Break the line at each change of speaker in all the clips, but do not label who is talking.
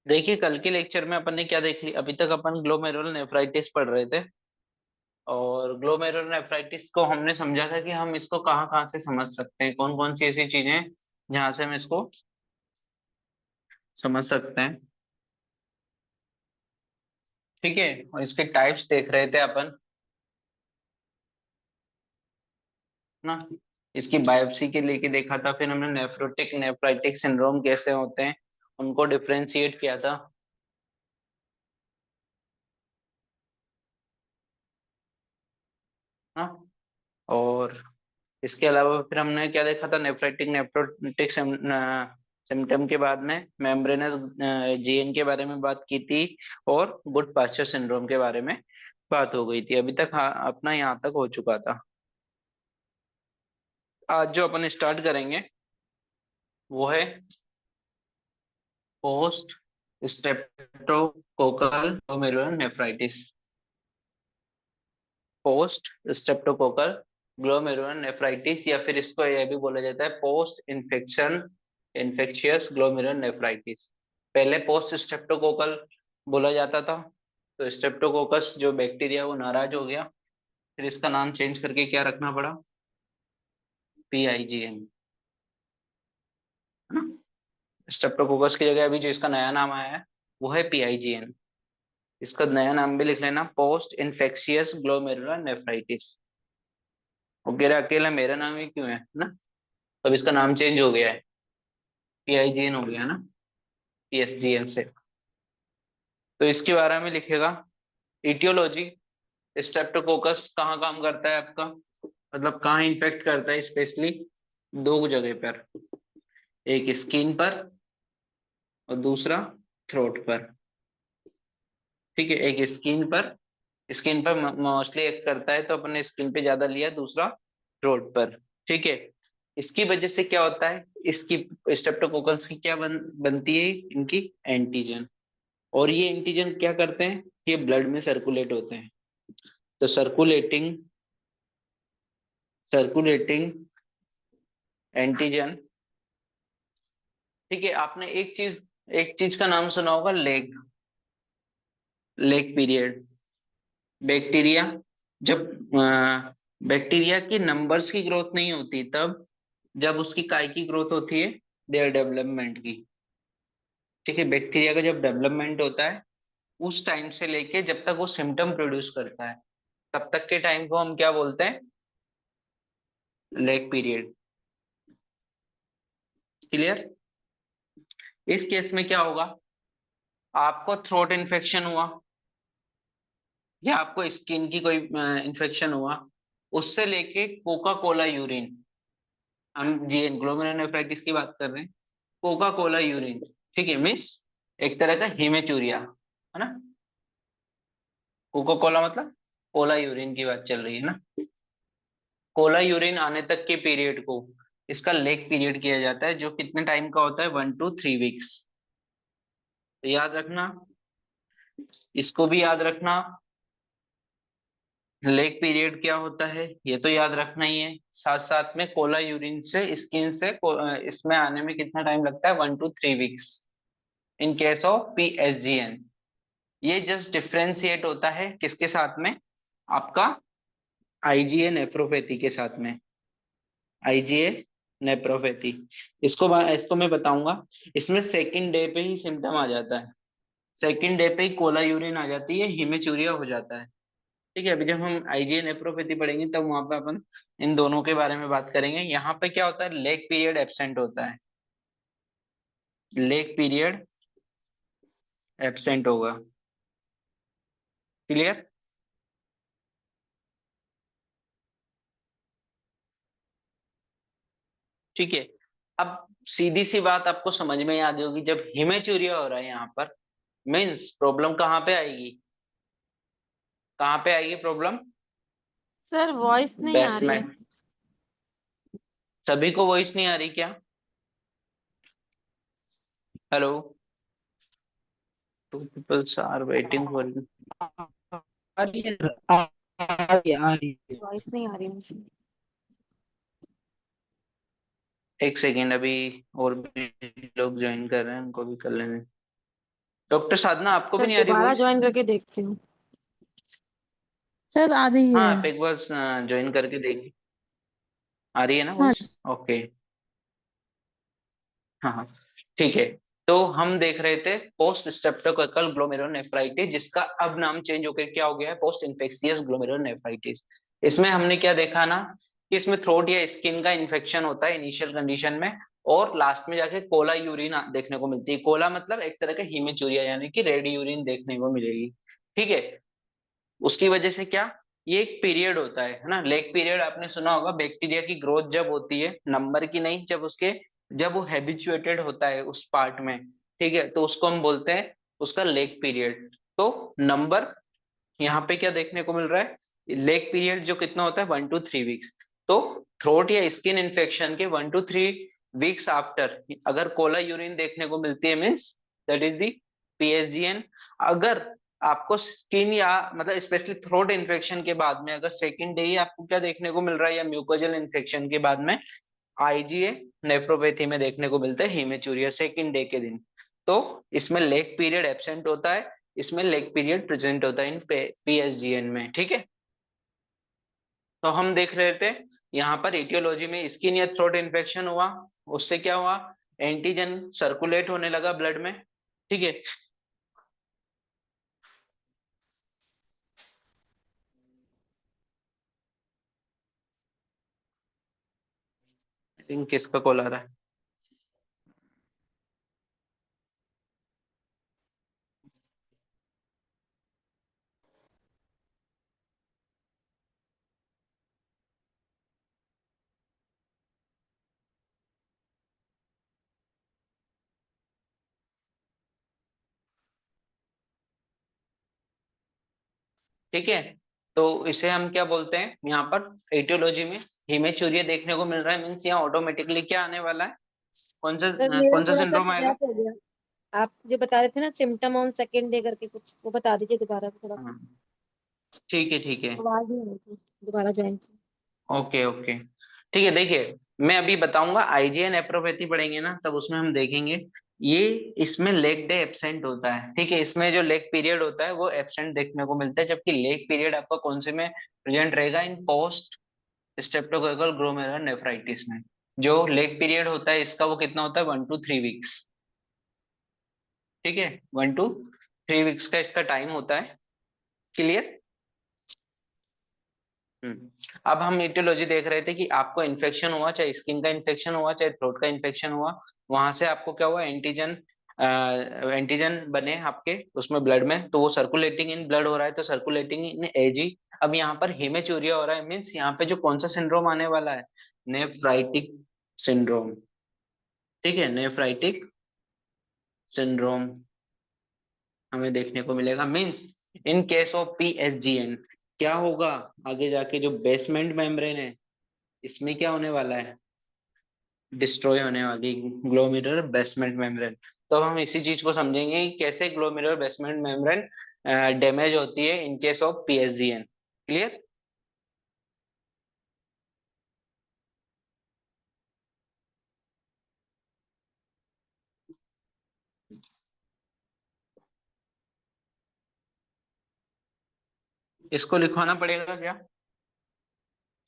देखिए, कल के लेक्चर में अपन ने क्या देख लिया, अभी तक अपन ग्लोमेरुलर नेफ्राइटिस पढ़ रहे थे। और ग्लोमेरुलर नेफ्राइटिस को हमने समझा था कि हम इसको कहाँ कहाँ से समझ सकते हैं, कौन कौन सी ऐसी चीजें हैं जहाँ से हम इसको समझ सकते हैं। ठीक है, और इसके टाइप्स देख रहे थे अपन, ना। इसकी बायोप्सी के लेके देखा था, फिर हमने नेफ्रोटिक नेफ्राइटिक सिंड्रोम कैसे होते हैं उनको डिफरेंशिएट किया था, ना। और इसके अलावा फिर हमने क्या देखा था, नेफ्राइटिक नेफ्रोटिक सिम्टम के बाद में मेम्ब्रेनस जीएन के बारे में बात की थी। और गुड पास्चर सिंड्रोम के बारे में बात हो गई थी। अभी तक अपना यहाँ तक हो चुका था। आज जो अपन स्टार्ट करेंगे वो है post streptococcal glomerular nephritis. Post streptococcal glomerular nephritis, या फिर इसको यह भी बोला जाता है post infection infectious glomerular nephritis. पहले पोस्ट स्ट्रेप्टोकोकल बोला जाता था, तो स्ट्रेप्टोकोकस जो बैक्टीरिया वो नाराज हो गया, फिर इसका नाम चेंज करके क्या रखना पड़ा, PIGN, है ना। स्ट्रेप्टोकोकस की जगह अभी जो इसका नया नाम आया है वो है PIGN। इसका नया नाम भी लिख लेना, पोस्ट इन्फेक्शियस ग्लोमेरुलर नेफ्राइटिस। वो कह रहा अकेला मेरा नाम ही क्यों है ना। अब इसका नाम चेंज हो गया है, PIGN हो गया ना, PSGN से। तो इसके बारे में लिखेगा इटियोलॉजी। स्ट्रेप्टोकोकस कहाँ काम करता है आपका, मतलब कहाँ इन्फेक्ट करता है स्पेशली, दो जगह पर, एक स्किन पर और दूसरा थ्रोट पर। ठीक है, एक स्किन पर मोस्टली एक्ट करता है, तो अपन ने स्किन पे ज्यादा लिया, दूसरा थ्रोट पर। ठीक है, इसकी वजह से क्या होता है, इसकी स्ट्रेप्टोकोकल्स की क्या बनती है, इनकी एंटीजन। और ये एंटीजन क्या करते हैं, ये ब्लड में सर्कुलेट होते हैं। तो सर्कुलेटिंग एंटीजन। ठीक है, आपने एक चीज का नाम सुना होगा, लेग लेग पीरियड। बैक्टीरिया जब बैक्टीरिया की नंबर्स की ग्रोथ नहीं होती तब, जब उसकी काय की ग्रोथ होती है, देयर डेवलपमेंट की। ठीक है, बैक्टीरिया का जब डेवलपमेंट होता है उस टाइम से लेके जब तक वो सिम्टम प्रोड्यूस करता है, तब तक के टाइम को हम क्या बोलते हैं, लेग पीरियड। क्लियर। इस केस में क्या होगा, आपको थ्रोट इन्फेक्शन हुआ या आपको स्किन की कोई इन्फेक्शन हुआ, उससे लेके कोका कोला यूरिन, हम जीएन ग्लोमेरुलर नेफ्राइटिस की बात कर रहे हैं, कोका कोला यूरिन। ठीक है, मीन्स एक तरह का हिमेचूरिया, है ना। कोका कोला मतलब कोला यूरिन की बात चल रही है ना। कोला यूरिन आने तक के पीरियड को इसका लेग पीरियड किया जाता है, जो कितने टाइम का होता है, 1 to 3 वीक्स। तो याद रखना, इसको भी याद रखना, लेग पीरियड क्या होता है ये तो याद रखना ही है। साथ साथ में कोला यूरिन से स्किन से इसमें आने में कितना टाइम लगता है, 1 to 3 weeks in case of PSGN। ये जस्ट डिफ्रेंशिएट होता है किसके साथ में, आपका IgA नेफ्रोपैथी के साथ में, IgA नेफ्रोपैथी। इसको मैं बताऊंगा। इसमें सेकंड डे पे ही सिम्टम आ जाता है, सेकंड डे पे ही कोला यूरिन आ जाती है, हिमेचूरिया हो जाता है। ठीक है, अभी जब हम IgA नेफ्रोपैथी पढ़ेंगे तब वहां पे अपन इन दोनों के बारे में बात करेंगे। यहाँ पे क्या होता है, लेग पीरियड एब्सेंट होता है, लेग पीरियड एब्सेंट होगा। क्लियर। ठीक है, अब सीधी सी बात आपको समझ में आ गई होगी, जब हिमेचूरिया हो रहा है यहाँ पर, मीन्स प्रॉब्लम कहाँ पे आएगी, कहाँ पे आएगी प्रॉब्लम,
सर वॉइस नहीं आ रही है।
बेसमेंट। सभी को वॉइस नहीं आ रही क्या, hello, two peoples are waiting for you.
आ रही है आ रही है।
वॉइस नहीं आ रही मुझे।
एक सेकेंड, अभी और भी लोग ज्वाइन कर रहे हैं, उनको भी कर लेने। डॉक्टर साधना आपको भी
सर
नहीं आ रही
दोबारा
वॉइस?
ज्वाइन करके देखती हूँ।
सर आ रही
हाँ
है।
आप एक बार ज्वाइन करके देखिए, आ रही है ना
हाँ।
वॉइस? ओके। हाँ हाँ ठीक है। तो हम देख रहे थे पोस्ट स्ट्रेप्टोकोकल ग्लोमेरुलोनेफ्राइटिस, जिसका अब नाम चेंज होकर क्या हो गया है, पोस्ट इन्फेक्शियस ग्लोमेरुलोनेफ्राइटिस। इसमें हमने क्या देखा ना, कि इसमें थ्रोट या स्किन का इन्फेक्शन होता है इनिशियल कंडीशन में, और लास्ट में जाके कोला यूरिन देखने को मिलती है। कोला मतलब एक तरह का हीमेचूरिया, यानी कि रेड यूरिन देखने को मिलेगी। ठीक है। उसकी वजह से क्या, ये एक पीरियड होता है ना, लेग पीरियड आपने सुना होगा। बैक्टीरिया की ग्रोथ जब होती है, नंबर की नहीं, जब वो हैबिचुएटेड होता है उस पार्ट में, ठीक है, तो उसको हम बोलते हैं उसका लेग पीरियड। तो नंबर यहाँ पे क्या देखने को मिल रहा है, लेग पीरियड जो कितना होता है, 1 to 3 वीक्स। तो थ्रोट या स्किन इन्फेक्शन के 1 to 3 वीक्स आफ्टर अगर कोला यूरिन देखने को मिलती है, मीन्स दैट इज दी पीएसजीएन। अगर आपको स्किन या मतलब स्पेशली थ्रोट इन्फेक्शन के बाद में अगर सेकेंड डे ही आपको क्या देखने को मिल रहा है, या म्यूकोजल इन्फेक्शन के बाद में आईजीए नेफ्रोपैथी में देखने को मिलता है हीमेचूरिया सेकेंड डे के दिन, तो इसमें लेग पीरियड एब्सेंट होता है, इसमें लेग पीरियड प्रेजेंट होता है इन पीएसजीएन में। ठीक है। तो हम देख रहे थे यहाँ पर एटियोलॉजी में स्किन या थ्रोट इन्फेक्शन हुआ, उससे क्या हुआ, एंटीजन सर्कुलेट होने लगा ब्लड में। ठीक है। आई थिंक किसका कॉल आ रहा है? ठीक है। तो इसे हम क्या बोलते हैं यहाँ पर एटियोलॉजी में, हीमेचूरिया देखने को मिल रहा है, मीन्स यहाँ ऑटोमेटिकली क्या आने वाला है,
सर मेरा
कौन सा
थोड़ा सा
सिंड्रोम आएगा?
गैप हो गया। आप जो बता रहे थे ना सिम्टम ऑन सेकेंड डे करके कुछ, वो बता दीजिए दोबारा से थोड़ा सा।
हाँ ठीक है ठीक है।
आवाज नहीं आ रही थी, दोबारा ज्वाइन की।
ओके ओके ठीक है। देखिए मैं अभी बताऊंगा, आईजीएन एप्रोपैथी पढ़ेंगे ना तब उसमें हम देखेंगे, ये इसमें लेग डे एब्सेंट होता है। ठीक है, इसमें जो लेग पीरियड होता है वो एब्सेंट देखने को मिलता है, जबकि लेग पीरियड आपका कौन से में प्रेजेंट रहेगा, इन पोस्ट स्ट्रेप्टोकोकल ग्लोमेरुलोनेफ्राइटिस में। जो लेग पीरियड होता है इसका वो कितना होता है, 1 to 3 वीक्स। ठीक है, 1 to 3 वीक्स का इसका टाइम होता है। क्लियर? अब हम ईटियोलॉजी देख रहे थे कि आपको इन्फेक्शन हुआ, चाहे स्किन का इन्फेक्शन हुआ चाहे थ्रोट का इन्फेक्शन हुआ, वहां से आपको क्या हुआ, एंटीजन बने आपके उसमें ब्लड में, तो वो सर्कुलेटिंग इन ब्लड हो रहा है, तो सर्कुलेटिंग इन एजी। अब यहाँ पर हेमेचूरिया हो रहा है, मीन्स यहाँ पे जो कौन सा सिंड्रोम आने वाला है, नेफ्राइटिक सिंड्रोम। ठीक है, नेफ्राइटिक सिंड्रोम हमें देखने को मिलेगा, मीन्स इन केस ऑफ पीएसजीएन क्या होगा, आगे जाके जो बेसमेंट मेम्ब्रेन है इसमें क्या होने वाला है, डिस्ट्रॉय होने वाली ग्लोमेरुलर बेसमेंट मेम्ब्रेन। तो अब हम इसी चीज को समझेंगे कि कैसे ग्लोमेरुलर बेसमेंट मेम्ब्रेन डैमेज होती है इन केस ऑफ पीएसजीएन। क्लियर? इसको लिखवाना पड़ेगा क्या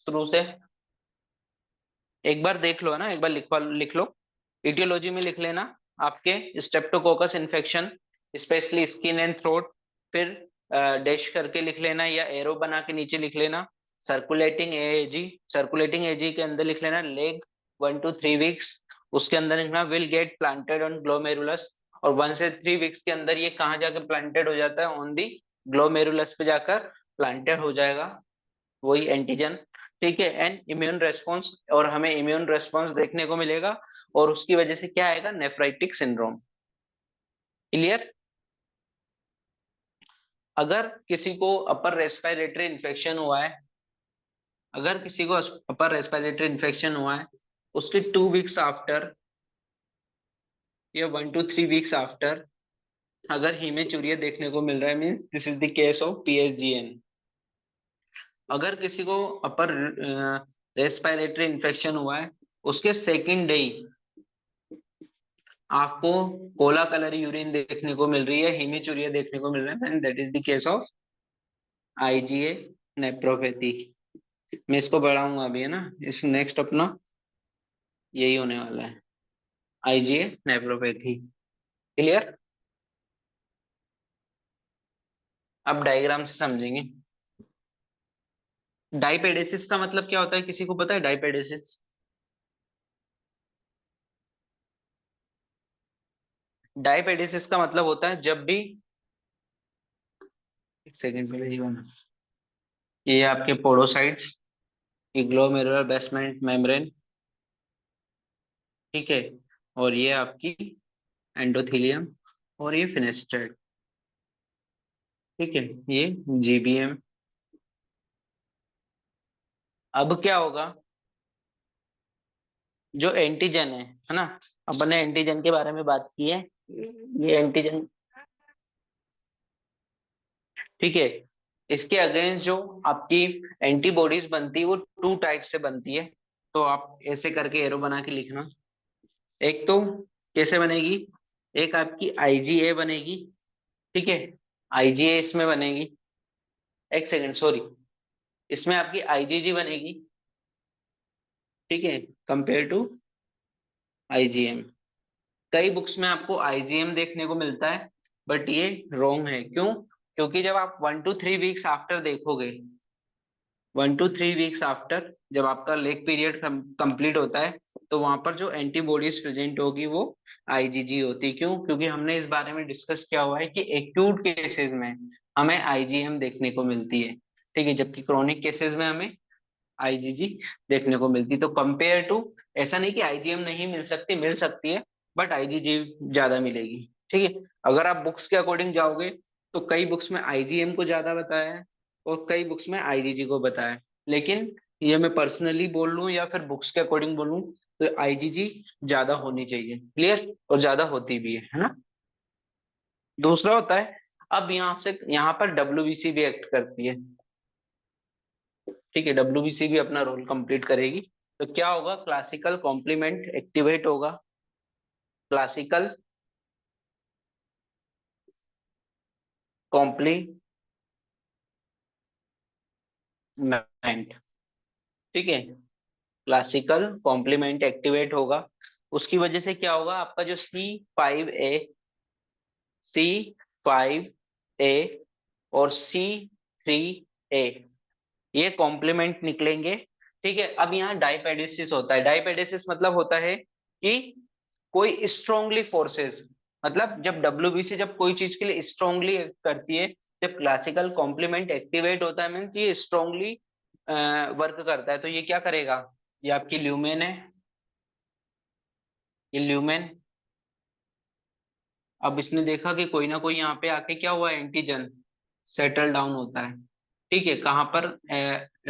शुरू से? एक बार देख लो ना, एक बार लिख लो, इटियोलॉजी में लिख लेना आपके Streptococcus infection specially skin and throat, फिर डैश करके लिख लेना या एरो बना के नीचे लिख लेना सर्कुलेटिंग एजी। सर्कुलेटिंग एजी के अंदर लिख लेना लेग 1 to 3 वीक्स, उसके अंदर लिखना will get planted on glomerulus, और 1 से 3 वीक्स के अंदर ये कहाँ जाकर प्लांटेड हो जाता है, ऑन दी ग्लोमेरुलस पे जाकर प्लांटेड हो जाएगा वही एंटीजन। ठीक है, एंड इम्यून रेस्पॉन्स, और हमें इम्यून रेस्पॉन्स देखने को मिलेगा, और उसकी वजह से क्या आएगा, नेफ्राइटिक सिंड्रोम। क्लियर? अगर किसी को अपर रेस्पिरेटरी इन्फेक्शन हुआ है, अगर किसी को अपर रेस्पिरेटरी इन्फेक्शन हुआ है, उसके 2 वीक्स आफ्टर या 1 to 3 वीक्स आफ्टर अगर हीमेचूरिया देखने को मिल रहा है, means this is the case of PSGN. अगर किसी को अपर रेस्पिरेटरी इन्फेक्शन हुआ है, उसके सेकेंड डे आपको कोला कलर यूरिन देखने को मिल रही है, हेमीचूरिया देखने को मिल रहा है, that is the case of IgA nephropathy. मैं इसको बढ़ाऊंगा अभी, है ना, इस नेक्स्ट अपना यही होने वाला है, आईजीए नेप्रोपैथी। क्लियर? अब डायग्राम से समझेंगे। डाइपेडेसिस का मतलब क्या होता है, किसी को पता है डाइपेडेसिस? डाइपेडेसिस का मतलब होता है जब भी, एक सेकेंड पहले ये बना, ये आपके पोडोसाइट्स, ये ग्लोमेरुलर बेसमेंट मेम्ब्रेन, ठीक है, और ये आपकी एंडोथेलियम, और ये फिनेस्ट्रेट, ठीक है, ये जीबीएम। अब क्या होगा, जो एंटीजन है ना, अपन ने एंटीजन के बारे में बात की है, ये एंटीजन, ठीक है, इसके अगेंस्ट जो आपकी एंटीबॉडीज बनती है वो टू टाइप से बनती है। तो आप ऐसे करके एरो बना के लिखना। एक तो कैसे बनेगी, एक आपकी आईजीए बनेगी, ठीक है, आईजीए इसमें बनेगी, एक सेकेंड सॉरी, इसमें आपकी आईजीजी बनेगी, ठीक है, कंपेयर टू आईजीएम। कई बुक्स में आपको आईजीएम देखने को मिलता है, बट ये रॉन्ग है। क्यों? क्योंकि जब आप 1 to 3 वीक्स आफ्टर देखोगे, 1 to 3 वीक्स आफ्टर जब आपका लेग पीरियड कंप्लीट होता है, तो वहां पर जो एंटीबॉडीज प्रेजेंट होगी वो आईजीजी होती। क्यों? क्योंकि हमने इस बारे में डिस्कस किया हुआ है कि एक्यूट केसेस में हमें आईजीएम देखने को मिलती है, ठीक है, जबकि क्रोनिक केसेस में हमें आईजीजी देखने को मिलती। तो कंपेयर टू, ऐसा नहीं कि आईजीएम नहीं मिल सकती, मिल सकती है, बट आईजीजी ज्यादा मिलेगी, ठीक है। अगर आप बुक्स के अकॉर्डिंग जाओगे तो कई बुक्स में आईजीएम को ज्यादा बताया है और कई बुक्स में आईजीजी को बताया है, लेकिन ये मैं पर्सनली बोल लूं या फिर बुक्स के अकॉर्डिंग बोलूं तो आईजीजी ज्यादा होनी चाहिए। क्लियर? और ज्यादा होती भी है ना। दूसरा होता है, अब यहाँ से यहाँ पर डब्ल्यूबीसी भी एक्ट करती है, ठीक है, डब्ल्यूबीसी भी अपना रोल कंप्लीट करेगी। तो क्या होगा, क्लासिकल कॉम्प्लीमेंट एक्टिवेट होगा, क्लासिकल कॉम्प्लीमेंट, ठीक है, क्लासिकल कॉम्प्लीमेंट एक्टिवेट होगा। उसकी वजह से क्या होगा, आपका जो C5A और C3A ये कॉम्प्लीमेंट निकलेंगे, ठीक है। अब यहाँ डाइपेडेसिस होता है। डाइपेडेसिस मतलब होता है कि कोई स्ट्रांगली फोर्सेस, मतलब जब डब्ल्यूबीसी जब कोई चीज के लिए स्ट्रांगली करती है, जब क्लासिकल कॉम्प्लीमेंट एक्टिवेट होता है मीन्स ये स्ट्रांगली वर्क करता है। तो ये क्या करेगा, ये आपकी ल्यूमेन है, ये ल्यूमेन। अब इसने देखा कि कोई ना कोई यहाँ पे आके क्या हुआ, एंटीजन सेटल डाउन होता है, ठीक है। कहाँ पर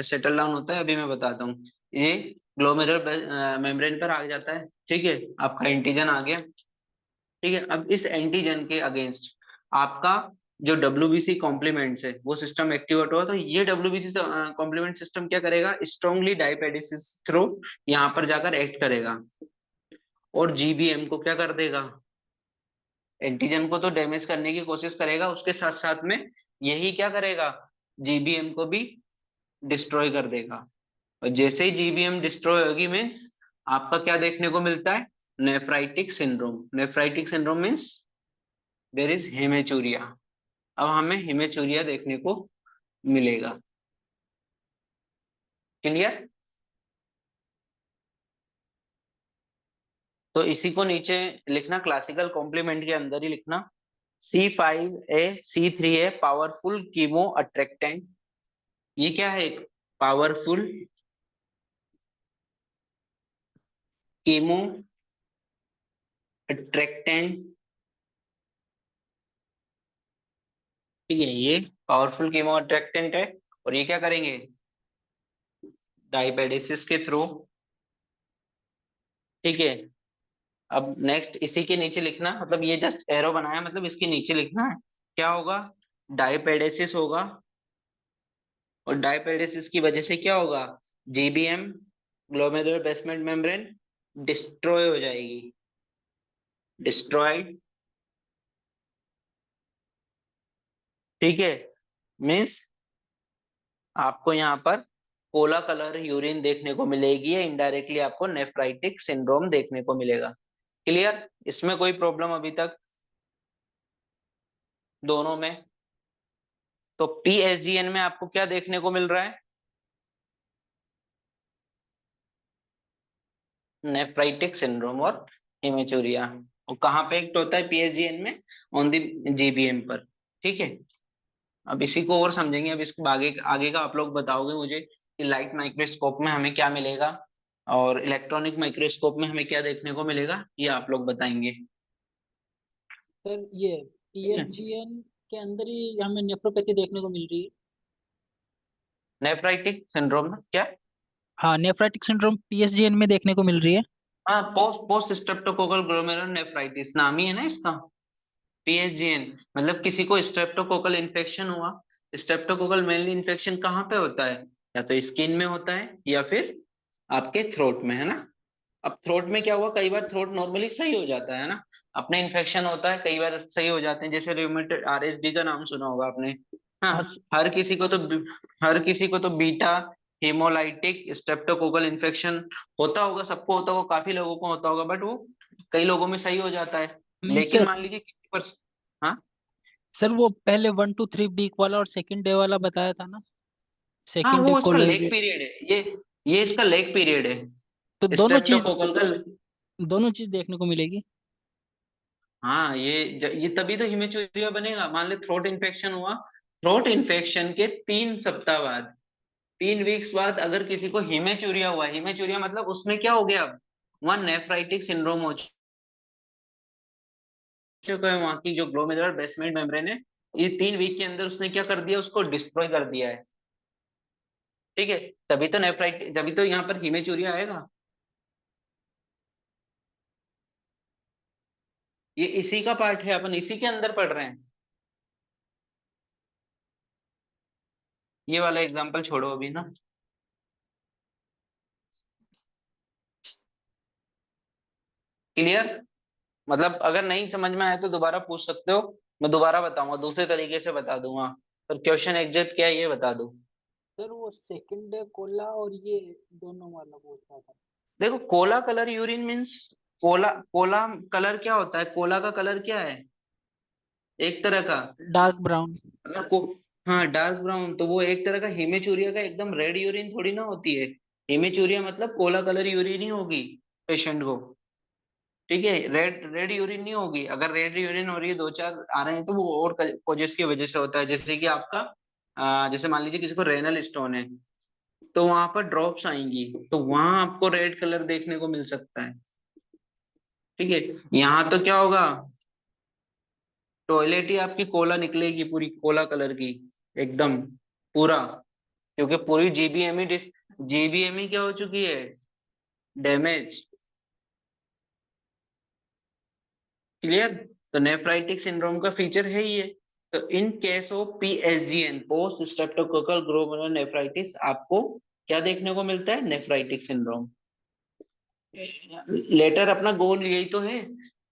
सेटल डाउन होता है अभी मैं बताता हूँ। ये ग्लोमेरुलर मेम्ब्रेन पर आ जाता है, ठीक है, आपका एंटीजन आ गया, ठीक है। अब इस एंटीजन के अगेंस्ट आपका जो डब्ल्यूबीसी कॉम्प्लीमेंट्स है वो सिस्टम एक्टिवेट हुआ, तो ये डब्ल्यूबीसी कॉम्प्लीमेंट सिस्टम क्या करेगा, स्ट्रांगली डाइपेडेसिस थ्रू यहाँ पर जाकर एक्ट करेगा, और जीबीएम को क्या कर देगा, एंटीजन को तो डैमेज करने की कोशिश करेगा, उसके साथ साथ में यही क्या करेगा, जीबीएम को भी डिस्ट्रॉय कर देगा। और जैसे ही जीबीएम डिस्ट्रॉय होगी मीन्स आपका क्या देखने को मिलता है, nephritic syndrome. Nephritic syndrome means there is haematuria. अब हमें हेमेचूरिया देखने को मिलेगा। क्लियर? तो इसी को नीचे लिखना, क्लासिकल कॉम्प्लीमेंट के अंदर ही लिखना, C5A C3A powerful chemo attractant. ये क्या है, एक पावरफुल कीमो अट्रैक्टेंट, ठीक है, ये पावरफुल कीमो अट्रैक्टेंट है। और ये क्या करेंगे, डाइपेडेसिस के थ्रू, ठीक है। अब नेक्स्ट इसी के नीचे लिखना, मतलब ये जस्ट एरो बनाया, मतलब इसके नीचे लिखना है क्या होगा, डाइपेडेसिस होगा, और डाइपेडेसिस की वजह से क्या होगा, GBM glomerular basement membrane destroy हो जाएगी, डिस्ट्रॉयड, ठीक है। मीन्स आपको यहाँ पर कोला कलर यूरिन देखने को मिलेगी या इनडायरेक्टली आपको नेफ्राइटिक सिंड्रोम देखने को मिलेगा। क्लियर, इसमें कोई प्रॉब्लम अभी तक दोनों में? तो पीएसजीएन में आपको क्या देखने को मिल रहा है? नेफ्राइटिक सिंड्रोम और हेमेचूरिया। और कहाँ पे एक्ट होता है पीएसजीएन में? ऑन दी जीबीएम पर, ठीक है। अब इसी को और समझेंगे। अब इसके आगे आगे का आप लोग बताओगे मुझे कि लाइट माइक्रोस्कोप में हमें क्या मिलेगा और इलेक्ट्रॉनिक माइक्रोस्कोप में हमें क्या देखने को मिलेगा, ये आप लोग बताएंगे।
सर ये पीएसजीएन के अंदर ही हमें नेफ्रोपैथी देखने को मिल रही है।
नेफ्राइटिक सिंड्रोम में क्या?
हाँ, नेफ्राइटिक सिंड्रोम पीएसजीएन में देखने को मिल रही है।
हाँ, पोस्ट पोस्ट स्ट्रेप्टोकोकल ग्लोमेरुलोनेफ्राइटिस नाम ही है ना इसका, पीएसजीएन। मतलब किसी को स्ट्रेप्टोकोकल इन्फेक्शन हुआ। स्ट्रेप्टोकोकल मेनली इन्फेक्शन कहाँ पे होता है? या तो स्किन में होता है या फिर आपके थ्रोट में, है ना। अब थ्रोट में क्या हुआ, कई बार थ्रोट नॉर्मली सही हो जाता है ना, अपने इन्फेक्शन होता है कई बार सही हो जाते हैं, जैसे रूमेटॉइड आरएसडी का नाम सुना होगा आपने। हाँ,
हाँ
हर किसी को तो बीटा हेमोलाइटिक स्ट्रेप्टोकोकल इन्फेक्शन होता होगा, सबको होता होगा, काफी लोगों को होता होगा, बट वो कई लोगों में सही हो जाता है।
मीन
लेकिन
सर,
मान लीजिए किसी पर, हाँ
सर वो पहले 1 to 3 वीक वाला और सेकंड डे वाला बताया था ना।
हाँ,
सेकंड डे
वो इसका लेग
कोलेरिया।
पीरियड है ये इसका लेग पीरियड
तो
है स्ट्रेप्टोकोकल का।
दोनों चीज देखने को मिलेगी।
हाँ, ये तभी तो हिमेचुरिया बनेगा। मान ले थ्रोट इन्फेक्शन हुआ, थ्रोट इन्फेक्शन के 3 सप्ताह बाद, 3 वीक्स बाद अगर किसी को हिमेचुरिया हुआ, हिमेचुरिया मतलब उसमें क्या हो गया, अब वहां नेफ्राइटिक सिंड्रोम हो चुका है, वहां की जो ग्लोमेरुलर बेसमेंट मेम्ब्रेन है, ये 3 वीक के अंदर उसने क्या कर दिया, उसको डिस्ट्रॉय कर दिया है, ठीक है। तभी तो नेफ्राइटिस, तभी तो यहाँ पर हिमेचुरिया आएगा। ये इसी का पार्ट है, अपन इसी के अंदर पढ़ रहे हैं। ये वाला एग्जांपल छोड़ो अभी ना। क्लियर? मतलब अगर नहीं समझ में आए तो दोबारा पूछ सकते हो, मैं दोबारा बताऊंगा, दूसरे तरीके से बता दूंगा। पर क्वेश्चन एग्जैक्ट क्या है ये बता दो।
सर वो सेकंड डे कोला और ये दोनों वाला पूछ रहा था।
देखो, Cola colour urine means, Cola Cola colour क्या होता है, कोला का कलर क्या है, एक तरह का,
डार्क ब्राउन।
अगर को हाँ डार्क ब्राउन, तो वो एक तरह का हेमेचूरिया का एकदम रेड यूरिन थोड़ी ना होती है। हेमेचूरिया मतलब कोला कलर यूरिन ही होगी पेशेंट को, ठीक है। रेड रेड यूरिन नहीं होगी। अगर रेड यूरिन हो रही है, 2 4 आ रहे हैं, तो वो और कोजेस की वजह से होता है, जैसे कि आपका जैसे मान लीजिए किसी को रेनल स्टोन है, तो वहां पर ड्रॉप्स आएंगी, तो वहां आपको रेड कलर देखने को मिल सकता है, ठीक है। यहाँ तो क्या होगा, टॉयलेट ही आपकी कोला निकलेगी, पूरी कोला कलर की, एकदम पूरा, क्योंकि पूरी जीबीएमई क्या हो चुकी है, डैमेज। क्लियर? तो नेफ्राइटिक सिंड्रोम का फीचर है ये। तो in case of PSGN, post streptococcal glomerulonephritis, आपको क्या देखने को मिलता है, नेफ्राइटिक सिंड्रोम। लेटर अपना गोल यही तो है,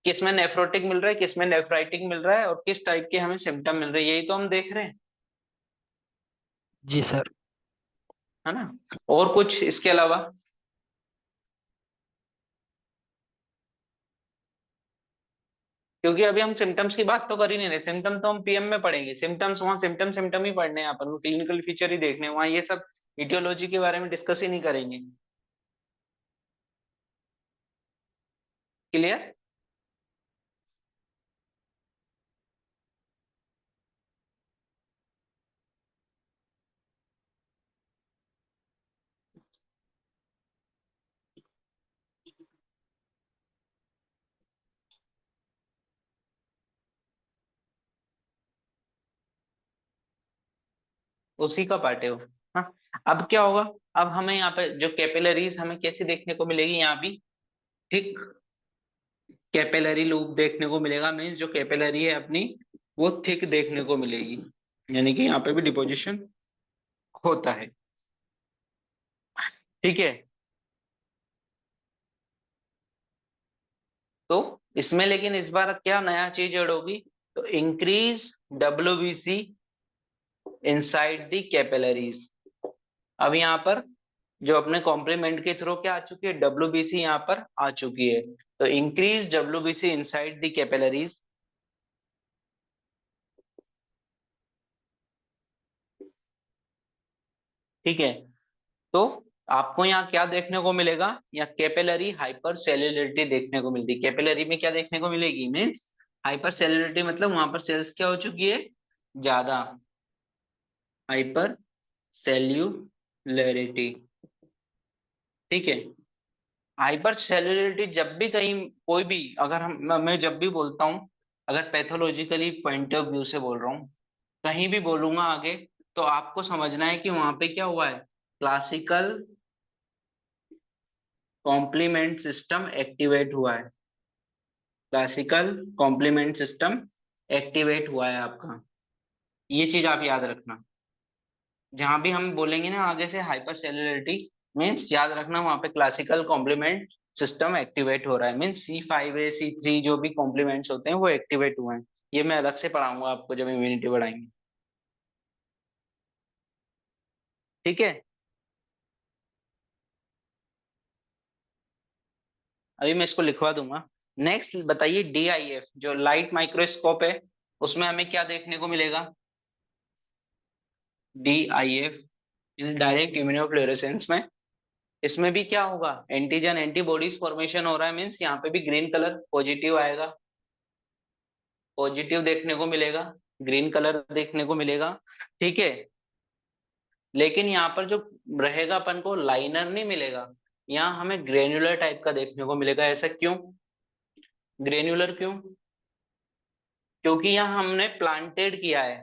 किसमें नेफ्रोटिक मिल रहा है, किसमें नेफ्राइटिक मिल रहा है, और किस टाइप के हमें सिम्टम मिल रहे हैं, यही तो हम देख रहे हैं,
जी सर।
है ना। और कुछ इसके अलावा? क्योंकि अभी हम सिम्टम्स की बात तो कर ही नहीं रहे, सिम्टम तो हम पीएम में पढ़ेंगे, सिम्टम्स वहाँ सिम्टम सिम्टम ही पढ़ने हैं अपन को, क्लिनिकल फीचर ही देखने हैं वहाँ, ये सब इटियोलॉजी के बारे में डिस्कस ही नहीं करेंगे। क्लियर? उसी का पार्ट है वो। हाँ, अब क्या होगा, अब हमें यहाँ पे जो कैपिलरीज हमें कैसी देखने को मिलेगी, यहाँ भी थिक कैपिलरी लूप देखने को मिलेगा। मीन्स जो कैपिलरी है अपनी, वो थिक देखने को मिलेगी, यानी कि यहाँ पे भी डिपोजिशन होता है, ठीक है। तो इसमें लेकिन इस बार क्या नया चीज ऐड होगी, तो increase WBC inside the capillaries. अब यहाँ पर जो अपने कॉम्प्लीमेंट के थ्रू क्या आ चुकी है, WBC यहाँ पर आ चुकी है। तो increase WBC inside the capillaries. ठीक है, तो आपको यहाँ क्या देखने को मिलेगा, यहाँ कैपिलरी हाइपर सेल्युलरिटी देखने को मिलती है। कैपिलरी में क्या देखने को मिलेगी, मीन्स हाइपर सेल्युलरिटी, मतलब वहां पर सेल्स क्या हो चुकी है, ज्यादा, हाइपर सेल्युलरिटी। ठीक है, हाइपर सेल्युलरिटी जब भी कहीं कोई भी, अगर मैं जब भी बोलता हूँ, अगर पैथोलॉजिकली पॉइंट ऑफ व्यू से बोल रहा हूँ, कहीं भी बोलूंगा आगे, तो आपको समझना है कि वहां पे क्या हुआ है, क्लासिकल कॉम्प्लीमेंट सिस्टम एक्टिवेट हुआ है। क्लासिकल कॉम्प्लीमेंट सिस्टम एक्टिवेट हुआ है आपका, ये चीज आप याद रखना। जहां भी हम बोलेंगे ना आगे से हाइपर सेल्युलरिटी, मीन्स याद रखना वहां पे क्लासिकल कॉम्प्लीमेंट सिस्टम एक्टिवेट हो रहा है, मीन्स C5A C3 जो भी कॉम्प्लीमेंट्स होते हैं वो एक्टिवेट हुए हैं। ये मैं अलग से पढ़ाऊंगा आपको जब इम्यूनिटी बढ़ाएंगे। ठीक है, अभी मैं इसको लिखवा दूंगा। नेक्स्ट बताइए, DIF जो लाइट माइक्रोस्कोप है, उसमें हमें क्या देखने को मिलेगा, DIF डायरेक्ट इम्यूनोफ्लोरेसेंस में, इसमें भी क्या होगा, एंटीजन एंटीबॉडीज फॉर्मेशन हो रहा है, मीन्स यहाँ पे भी ग्रीन कलर पॉजिटिव आएगा, पॉजिटिव देखने को मिलेगा, ग्रीन कलर देखने को मिलेगा। ठीक है, लेकिन यहाँ पर जो रहेगा अपन को लाइनर नहीं मिलेगा, यहाँ हमें ग्रेन्युलर टाइप का देखने को मिलेगा। ऐसा क्यों, ग्रेन्युलर क्यों, क्योंकि यहाँ हमने प्लांटेड किया है,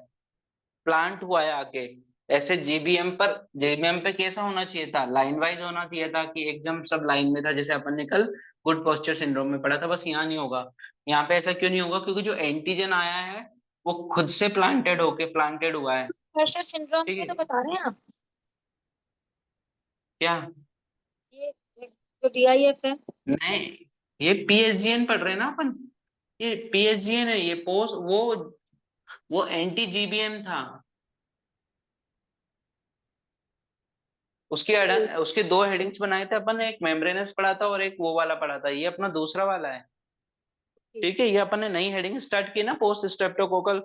प्लांट हुआ है आके। ऐसे जीबीएम पे कैसा होना चाहिए था, लाइन वाइज होना चाहिए था कि एकदम सब लाइन में था, जैसे अपन ने कल गुड पोस्चर सिंड्रोम में पढ़ा था। बस यहाँ नहीं होगा, यहाँ पे ऐसा क्यों नहीं होगा, क्योंकि जो एंटीजन आया है वो खुद से प्लांटेड हुआ है।
प्रेशर सिंड्रोम
ठीक
के तो
है,
बता रहे हैं आप?
क्या,
ये जो DIF है।
नहीं, ये PSGN पढ़ रहे हैं ना अपन, ये PSGN है, ये पोस्ट वो एंटी GBM था। उसके दो हेडिंग्स बनाए थे अपन ने, एक मेम्ब्रेनस पढ़ा था और एक वो वाला पढ़ा था, ये अपना दूसरा वाला है। ठीक है, ये अपन ने नई हेडिंग स्टार्ट की ना, पोस्ट स्ट्रेप्टोकोकल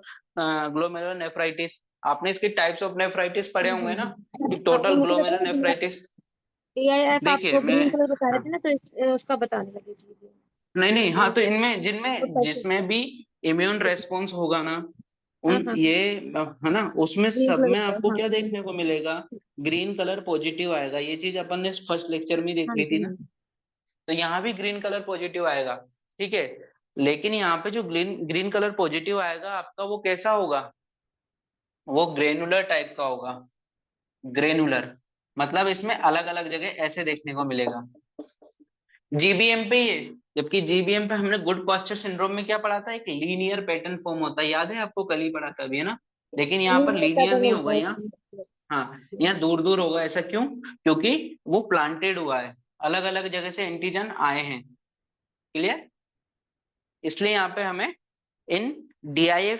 ग्लोमेरुलोनेफ्राइटिस। आपने इसके टाइप्स ऑफ नेफ्राइटिस पढ़े होंगे ना, कि
आपने
टोटल
मुझे बताया
ग्लोमेरुलोनेफ्राइटिस।
DIF,
देखिए
आपको
मैं,
ग्रीन कलर बता रहे
हाँ,
थे ना, तो उसका बताने लगे जी।
नहीं नहीं, हाँ,
तो
तो इनमें
गुड
जिनमें
क्वेश्चन।
जिसमें भी इम्यून रेस्पॉन्स होगा ना,
हाँ
उन
हाँ
ये, है ना, उसमें
ग्रीन
सब
कलर
में
का,
आपको
हाँ
क्या
हाँ
देखने को मिलेगा, ग्रीन कलर पॉजिटिव आएगा। ये चीज अपन ने फर्स्ट लेक्चर में ही देख
हाँ
ली थी
जी
ना,
हाँ जी।
तो यहाँ भी ग्रीन कलर पॉजिटिव आएगा। ठीक है, लेकिन यहाँ पे जो ग्रीन ग्रीन कलर पॉजिटिव आएगा आपका, वो कैसा होगा, वो ग्रेनुलर टाइप का होगा। ग्रेनुलर मतलब इसमें अलग अलग जगह ऐसे देखने को मिलेगा। जीबीएम पे ये, जबकि जीबीएम पे हमने गुड पॉस्चर सिंड्रोम में क्या पढ़ा था, एक लीनियर पैटर्न फॉर्म होता है, याद है आपको, कल ही पढ़ा था अभी, है ना। लेकिन यहाँ पर
लीनियर
लीनियर
पैटर्न
नहीं
होता
होगा
है
यहाँ,
इसमें।
हाँ, यहाँ दूर दूर होगा। ऐसा क्यों, क्योंकि वो प्लांटेड हुआ है, अलग अलग जगह से एंटीजन आए हैं। क्लियर, इसलिए यहाँ पे हमें इन DIF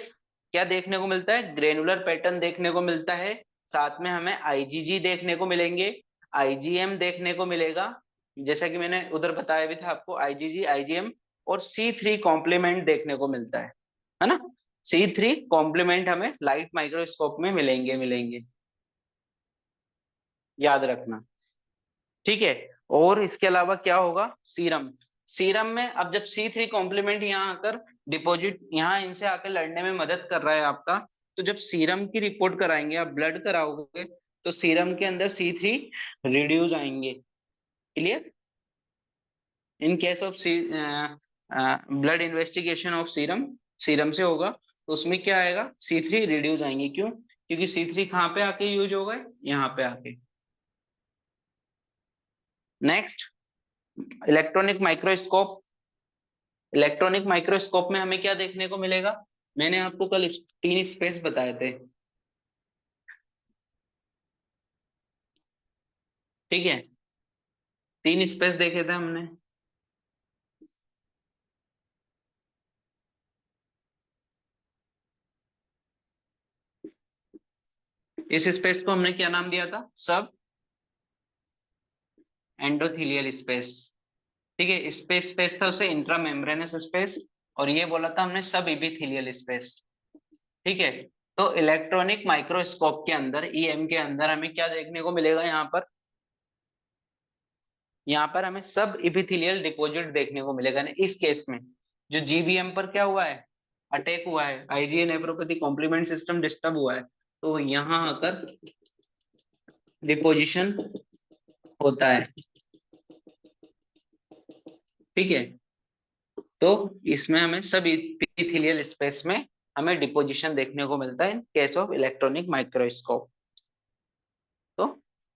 क्या देखने को मिलता है, ग्रेनुलर पैटर्न देखने को मिलता है। साथ में हमें IgG देखने को मिलेंगे, IgM देखने को मिलेगा, जैसा कि मैंने उधर बताया भी था आपको, IgG IgM, और C3 कॉम्प्लीमेंट देखने को मिलता है ना। C3 कॉम्प्लीमेंट हमें लाइट माइक्रोस्कोप में मिलेंगे, याद रखना। ठीक है, और इसके अलावा क्या होगा, सीरम, सीरम में अब जब C3 कॉम्प्लीमेंट यहाँ आकर डिपॉजिट, यहाँ इनसे आकर लड़ने में मदद कर रहा है आपका, तो जब सीरम की रिपोर्ट कराएंगे, आप ब्लड कराओगे, तो सीरम के अंदर C3 रिड्यूस आएंगे। Clear, in case of blood investigation of serum, serum से होगा, तो उसमें क्या आएगा, C3 रिड्यूस आएंगे। क्यों, क्योंकि C3 कहाँ पे आके यूज होगा, यहाँ पे आके। Next, electronic microscope, electronic microscope में हमें क्या देखने को मिलेगा, मैंने आपको कल 3 स्पेस बताए थे। ठीक है, 3 स्पेस देखे थे हमने। इस स्पेस को हमने क्या नाम दिया था? सब एंडोथीलियल स्पेस। ठीक है, स्पेस स्पेस था उसे इंट्रा मेम्ब्रेनस स्पेस, और ये बोला था हमने सब इपिथेलियल स्पेस। ठीक है, तो इलेक्ट्रॉनिक माइक्रोस्कोप के अंदर, ईएम के अंदर हमें क्या देखने को मिलेगा? यहाँ पर हमें सब इपिथेलियल डिपॉजिट देखने को मिलेगा ना। इस केस में जो जीबीएम पर क्या हुआ है? अटैक हुआ है, IgA nephropathy complement system disturb हुआ है, तो यहाँ आकर डिपोजिशन होता है। ठीक है, तो इसमें हमें सब इपिथेलियल स्पेस में हमें डिपोजिशन देखने को मिलता है इन केस ऑफ इलेक्ट्रॉनिक माइक्रोस्कोप। तो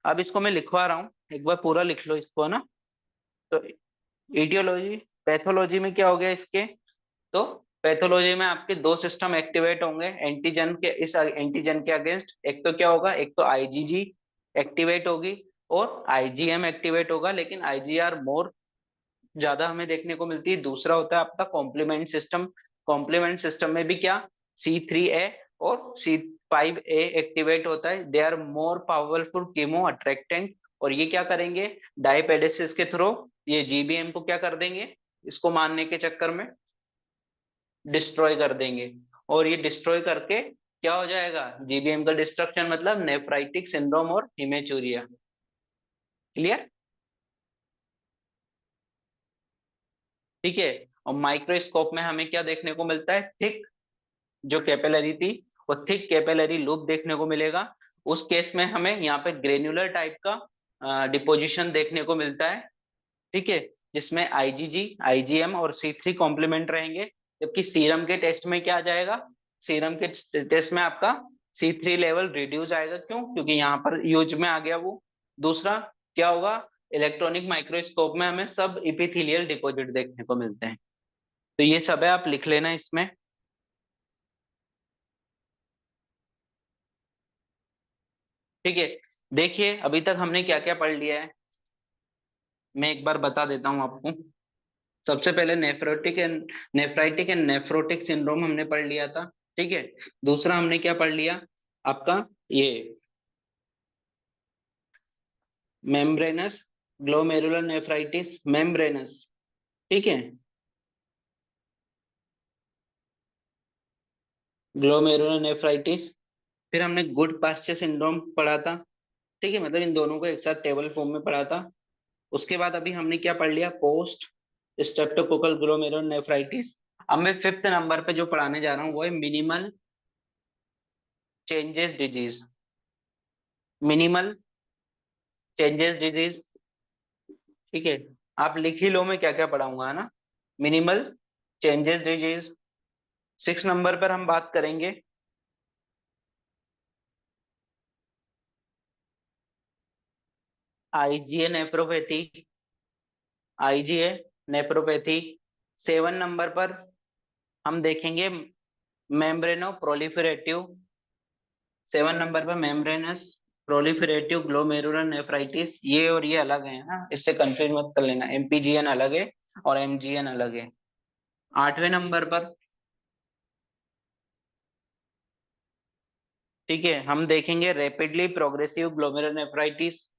अब इसको मैं लिखवा रहा हूँ, एक बार पूरा लिख लो इसको ना। तो ईटियोलॉजी, पैथोलॉजी में क्या हो गया इसके? तो पैथोलॉजी में आपके दो सिस्टम एक्टिवेट होंगे एंटीजन के, इस एंटीजन के अगेंस्ट। एक तो क्या होगा? एक तो आईजीजी एक्टिवेट होगी और आईजीएम एक्टिवेट होगा, लेकिन आईजीआर मोर ज्यादा हमें देखने को मिलती है। दूसरा होता है आपका कॉम्प्लीमेंट सिस्टम। कॉम्प्लीमेंट सिस्टम में भी क्या? C3A और C5A एक्टिवेट होता है। They are more powerful chemoattractant, और ये क्या करेंगे? डाइपेडेसिस के थ्रू ये जीबीएम को क्या कर देंगे? इसको मारने के चक्कर में डिस्ट्रॉय कर देंगे, और ये डिस्ट्रॉय करके क्या हो जाएगा? जीबीएम का डिस्ट्रक्शन मतलब नेफ्राइटिक सिंड्रोम और हिमेचूरिया। क्लियर? ठीक है, और माइक्रोस्कोप में हमें क्या देखने को मिलता है? थिक जो कैपिलरी थी, वो थिक कैपिलरी लूप देखने को मिलेगा। उस केस में हमें यहाँ पे ग्रेन्युलर टाइप का डिपोजिशन देखने को मिलता है। ठीक है, जिसमें आईजीजी, आईजीएम और C3 कॉम्प्लीमेंट रहेंगे। जबकि सीरम के टेस्ट में क्या आ जाएगा? सीरम के टेस्ट में आपका C3 लेवल रिड्यूस आएगा। क्यों? क्योंकि यहाँ पर यूज में आ गया वो। दूसरा क्या होगा? इलेक्ट्रॉनिक माइक्रोस्कोप में हमें सब इपिथेलियल डिपॉजिट देखने को मिलते हैं। तो ये सब है, आप लिख लेना इसमें। ठीक है, देखिए अभी तक हमने क्या क्या पढ़ लिया है, मैं एक बार बता देता हूँ आपको। सबसे पहले नेफ्राइटिक एंड नेफ्रोटिक सिंड्रोम हमने पढ़ लिया था। ठीक है, दूसरा हमने क्या पढ़ लिया? आपका ये मेम्ब्रेनस ग्लोमेरुलर नेफ्राइटिस, मेम्ब्रेनस। ठीक है, ग्लोमेरुलर नेफ्राइटिस। फिर हमने गुड पास्चर सिंड्रोम पढ़ा था। ठीक है, मतलब इन दोनों को एक साथ टेबल फॉर्म में पढ़ा था। उसके बाद अभी हमने क्या पढ़ लिया? Post streptococcal glomerular nephritis. अब मैं फिफ्थ नंबर पे जो पढ़ाने जा रहा हूँ वो है minimal changes disease. Minimal changes disease. ठीक है, आप लिख ही लो मैं क्या क्या पढ़ाऊंगा, है ना। Minimal changes disease. 6 नंबर पर हम बात करेंगे IgA nephropathy. IgA nephropathy. 7 number पर हम देखेंगे मेम्ब्रेनो प्रोलिफरेटिव। 7 नंबर पर मेम्ब्रेनस प्रोलिफरेटिव ग्लोमेरुलर नेफ्राइटिस। ये और ये अलग है ना, इससे कंफ्यूज मत कर लेना। एमपीजीएन अलग है और एमजीएन अलग है। 8वें नंबर पर, ठीक है, हम देखेंगे rapidly progressive glomerular nephritis.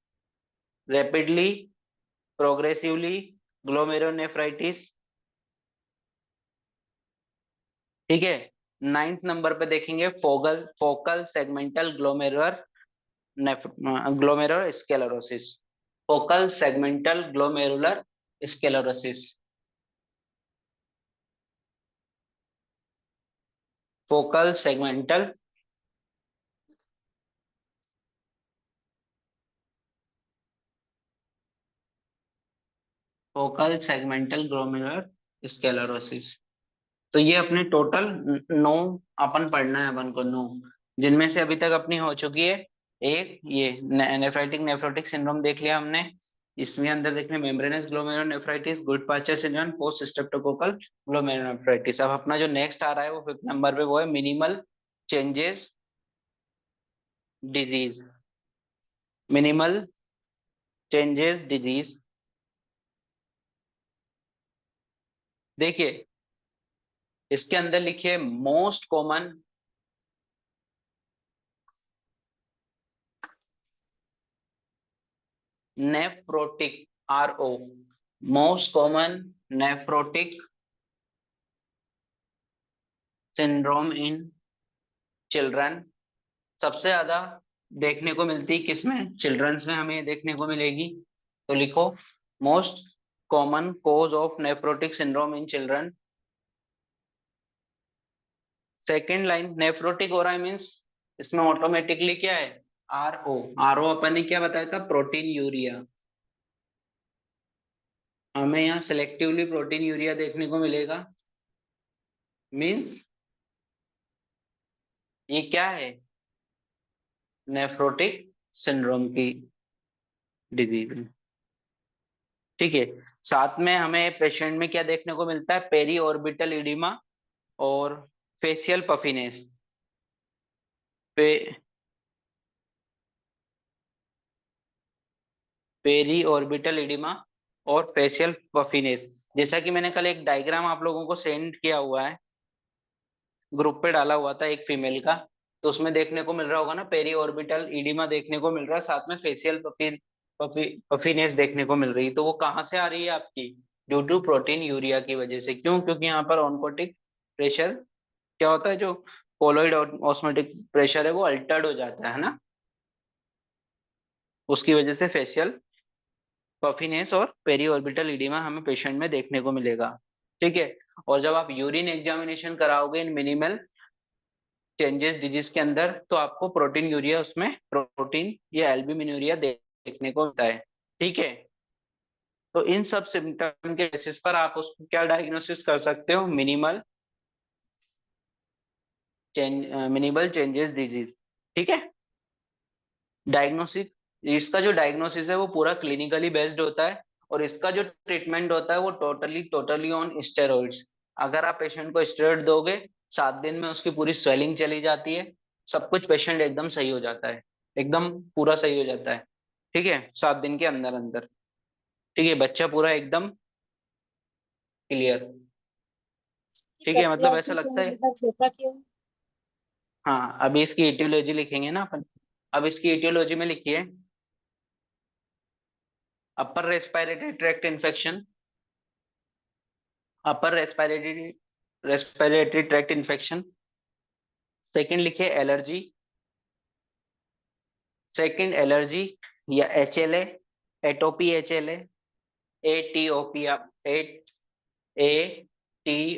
Rapidly progressively glomerular nephritis. ठीक है, 9th नंबर पे देखेंगे focal segmental glomerular glomerular sclerosis. Focal segmental glomerular sclerosis. Focal segmental focal segmental glomerular sclerosis. तो ये अपने टोटल 9 अपन पढ़ना है, अपन को 9, जिनमें से अभी तक अपनी हो चुकी है एक ये नेफ्राइटिक नेफ्रोटिक सिंड्रोम देख लिया हमने। इसमें अंदर देखने membranous glomerulonephritis, Goodpasture syndrome, post streptococcal glomerulonephritis. अब अपना जो नेक्स्ट आ रहा है वो 5th नंबर पे, वो है minimal changes disease. Minimal changes disease. देखिए इसके अंदर लिखिए most common nephrotic, RO, most common nephrotic syndrome in children. सबसे ज्यादा देखने को मिलती किसमें? चिल्ड्रंस में हमें देखने को मिलेगी। तो लिखो most common cause of nephrotic syndrome in children. Second line nephrotic हो रहा है मीन्स इसमें ऑटोमेटिकली क्या है? RO। RO अपन ने क्या बताया था? Protein urea. हमें यहाँ सिलेक्टिवली प्रोटीन यूरिया देखने को मिलेगा। मीन्स ये क्या है? नेफ्रोटिक सिंड्रोम की डिजीज है। ठीक है। साथ में हमें पेशेंट में क्या देखने को मिलता है? पेरी ऑर्बिटल इडिमा और फेशियल पफिनेस। पे पेरी ऑर्बिटल इडिमा और फेशियल पफिनेस। जैसा कि मैंने कल एक डायग्राम आप लोगों को सेंड किया हुआ है, ग्रुप पे डाला हुआ था एक फीमेल का, तो उसमें देखने को मिल रहा होगा ना, पेरी ऑर्बिटल इडिमा देखने को मिल रहा है, साथ में फेशियल पफिनेस देखने को मिल रही है। तो वो कहाँ से आ रही है आपकी? ड्यू टू प्रोटीन यूरिया की वजह से। क्यों? क्योंकि यहाँ पर ऑनकोटिक प्रेशर क्या होता है, जो कोलोइड ऑस्मोटिक प्रेशर है वो अल्टर्ड हो जाता है ना, उसकी वजह से फेशियल पफिनेस और पेरी ऑर्बिटल इडिमा हमें पेशेंट में देखने को मिलेगा। ठीक है। और जब आप यूरिन एग्जामिनेशन कराओगे इन मिनिमल चेंजेस डिजीज के अंदर, तो आपको प्रोटीन यूरिया, उसमें प्रोटीन या एल्ब्यूमिन देखने को मिलता है। ठीक है। तो इन सब सिम्टम के बेसिस पर आप उसको क्या डायग्नोसिस कर सकते हो? Minimal changes disease. ठीक है। डायग्नोसिस, इसका जो डायग्नोसिस है वो पूरा क्लिनिकली बेस्ड होता है, और इसका जो ट्रीटमेंट होता है वो टोटली टोटली ऑन स्टेरॉइड्स। अगर आप पेशेंट को स्टेरॉइड दोगे, 7 दिन में उसकी पूरी स्वेलिंग चली जाती है, सब कुछ, पेशेंट एकदम सही हो जाता है, एकदम पूरा सही हो जाता है। ठीक है, 7 दिन के अंदर अंदर। ठीक है, बच्चा पूरा एकदम क्लियर। ठीक है, मतलब ऐसा
पेट्रियार्की
लगता
क्यों
है।
होता है, धोखा क्यों?
हाँ, अभी इसकी एटियोलॉजी लिखेंगे ना अपन। अब इसकी एटियोलॉजी में लिखिए, upper respiratory tract infection, upper respiratory tract infection. Second लिखिए एलर्जी, सेकंड एलर्जी या HLA, एटोपी HLA, ATOP,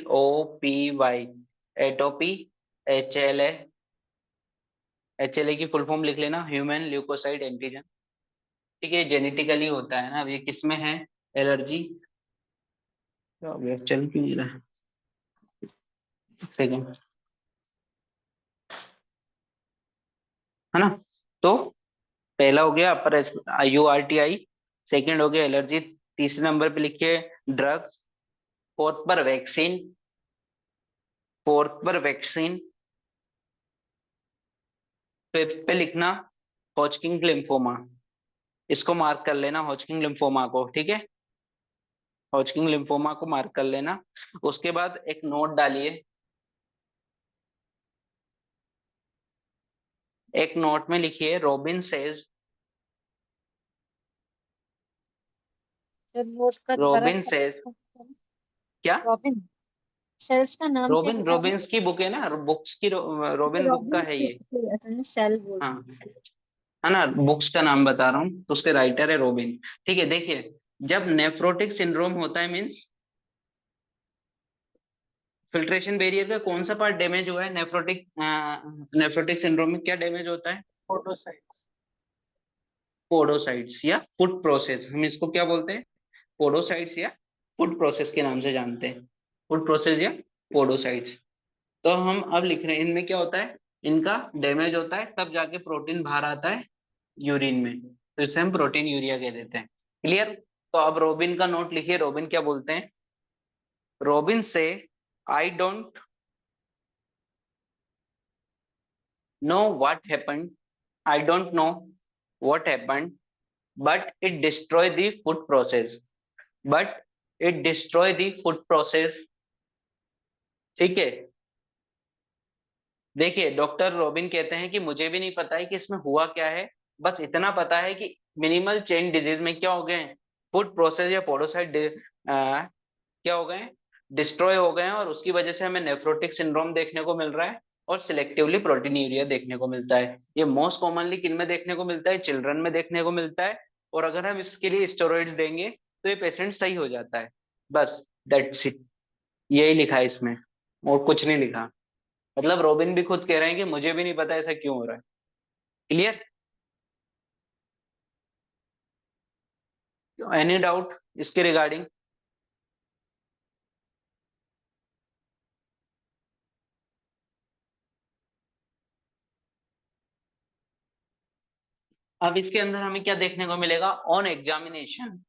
ATOPY, एटोपी HLA। HLA की फुल फॉर्म लिख लेना, ह्यूमन ल्यूकोसाइड एंटीजन। ठीक है, जेनेटिकली होता है ना। अब ये किसमें है एलर्जी? तो अब ये चल क्यों नहीं रहा? सेकंड, है ना। तो पहला हो गया अपर URTI, सेकंड हो गया एलर्जी, तीसरे नंबर पे लिखिए ड्रग्स, फोर्थ पर वैक्सीन, फोर्थ पर वैक्सीन, फिफ्थ पे लिखना हॉजकिंग लिम्फोमा। इसको मार्क कर लेना, हॉजकिंग लिम्फोमा को। ठीक है, हॉजकिंग लिम्फोमा को मार्क कर लेना। उसके बाद एक नोट डालिए, एक नोट में लिखिए रोबिन सेज,
सर नोट्स का दोबारा
रोबिन सेज
बताइए।
क्या?
रॉबिन सेल्स का नाम क्या
रोबिन,
बता रहे हैं?
रोबिन्स की बुक है ना, बुक्स की रोबिन बुक का
रॉबिन
है
से
ये।
अच्छा सेल बोल
हाँ, है ना, बुक्स का नाम बता रहा हूँ, तो उसके राइटर है रोबिन। ठीक है, देखिए, जब नेफ्रोटिक सिंड्रोम होता है मीन्स फिल्ट्रेशन बैरियर का कौन सा पार्ट डैमेज हुआ है? नेफ्रोटिक सिंड्रोम में क्या डैमेज होता है?
फोटोसाइट्स।
पोडोसाइट्स या फूड प्रोसेस, हम इसको क्या बोलते हैं? पोडोसाइट्स या फूड प्रोसेस के नाम से जानते हैं, फूड प्रोसेस या पोडोसाइट्स। तो हम अब लिख रहे हैं, इनमें क्या होता है? इनका डैमेज होता है, तब जाके प्रोटीन बाहर आता है यूरिन में, तो इसे हम प्रोटीन यूरिया कह देते हैं। क्लियर? तो अब रोबिन का नोट लिखिए, रोबिन क्या बोलते हैं? रोबिन से I don't know what happened, I don't know what happened, but it destroy the food process, but it destroy the food process. ठीक है, देखिए डॉक्टर रॉबिन कहते हैं कि मुझे भी नहीं पता है कि इसमें हुआ क्या है, बस इतना पता है कि मिनिमल चेन डिजीज में क्या हो गए, फूड प्रोसेस या पोडोसाइट क्या हो गए, डिस्ट्रॉय हो गए हैं, और उसकी वजह से हमें नेफ्रोटिक सिंड्रोम देखने को मिल रहा है और सिलेक्टिवली प्रोटीनयूरिया देखने को मिलता है। ये मोस्ट कॉमनली किन में देखने को मिलता है, चिल्ड्रन में देखने को मिलता है। और अगर हम इसके लिए स्टेरॉइड्स देंगे तो ये पेशेंट सही हो जाता है। बस दैट्स इट, यही लिखा है इसमें, और कुछ नहीं लिखा। मतलब रॉबिन भी खुद कह रहे हैं कि मुझे भी नहीं पता ऐसा क्यों हो रहा है। क्लियर? एनी डाउट इसके रिगार्डिंग? अब इसके अंदर हमें क्या देखने को मिलेगा, ऑन एग्जामिनेशन,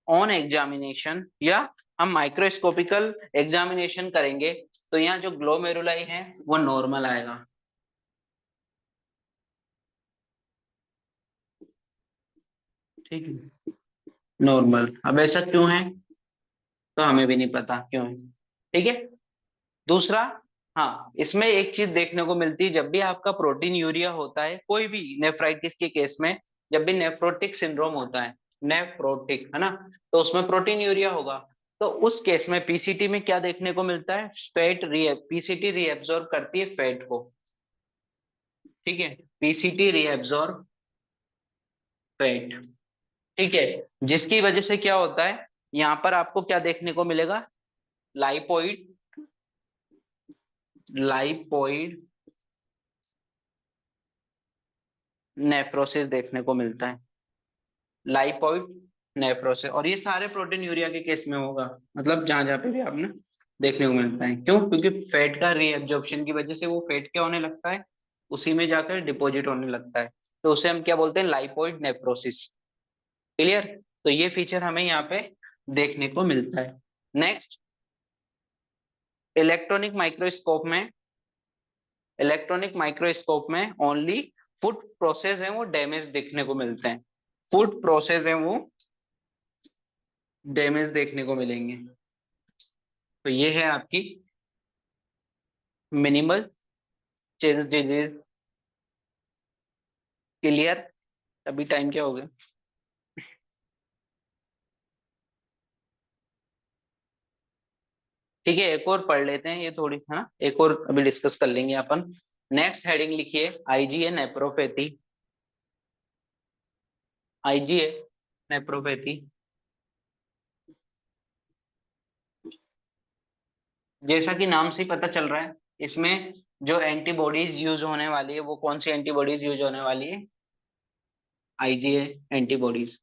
ऑन एग्जामिनेशन या हम माइक्रोस्कोपिकल एग्जामिनेशन करेंगे तो यहाँ जो ग्लोमेरुलाई है वो नॉर्मल आएगा। ठीक है, नॉर्मल। अब ऐसा क्यों है तो हमें भी नहीं पता क्यों है। ठीक है। दूसरा, हाँ, इसमें एक चीज देखने को मिलती है, जब भी आपका प्रोटीन यूरिया होता है कोई भी नेफ्राइटिस के केस में, जब भी नेफ्रोटिक सिंड्रोम होता है, नेफ्रोटिक है ना, तो उसमें प्रोटीन यूरिया होगा। तो उस केस में पीसीटी में क्या देखने को मिलता है, फैट री पीसीटी रीएब्जॉर्ब करती है फैट को। ठीक है, पीसीटी रीएब्जॉर्ब फैट। ठीक है, जिसकी वजह से क्या होता है, यहाँ पर आपको क्या देखने को मिलेगा, लाइपोइड, लाइपोइड नेफ्रोसिस देखने को मिलता है, लाइपोइड नेफ्रोसिस। और ये सारे प्रोटीन यूरिया के केस में होगा, मतलब जहां जहां पे भी आपने देखने को मिलता है। क्यों? क्योंकि फैट का रीएब्जॉर्प्शन की वजह से वो फैट क्या होने लगता है, उसी में जाकर डिपॉजिट होने लगता है। तो उसे हम क्या बोलते हैं, लाइपोइड नेफ्रोसिस। क्लियर? तो ये फीचर हमें यहाँ पे देखने को मिलता है। नेक्स्ट, इलेक्ट्रॉनिक माइक्रोस्कोप में, इलेक्ट्रॉनिक माइक्रोस्कोप में ओनली फूड प्रोसेस है वो डैमेज देखने को मिलते हैं, फूड प्रोसेस है वो डैमेज देखने को मिलेंगे। तो ये है आपकी मिनिमल चेस्ट डिजीज। क्लियर? अभी टाइम क्या हो गया? ठीक है, एक और पढ़ लेते हैं, ये थोड़ी है ना, एक और अभी डिस्कस कर लेंगे अपन। नेक्स्ट हेडिंग लिखिए, आईजीए नेप्रोपैथी, आईजीए नेप्रोपैथी। जैसा कि नाम से ही पता चल रहा है, इसमें जो एंटीबॉडीज यूज होने वाली है वो कौन सी एंटीबॉडीज यूज होने वाली है, आईजीए एंटीबॉडीज।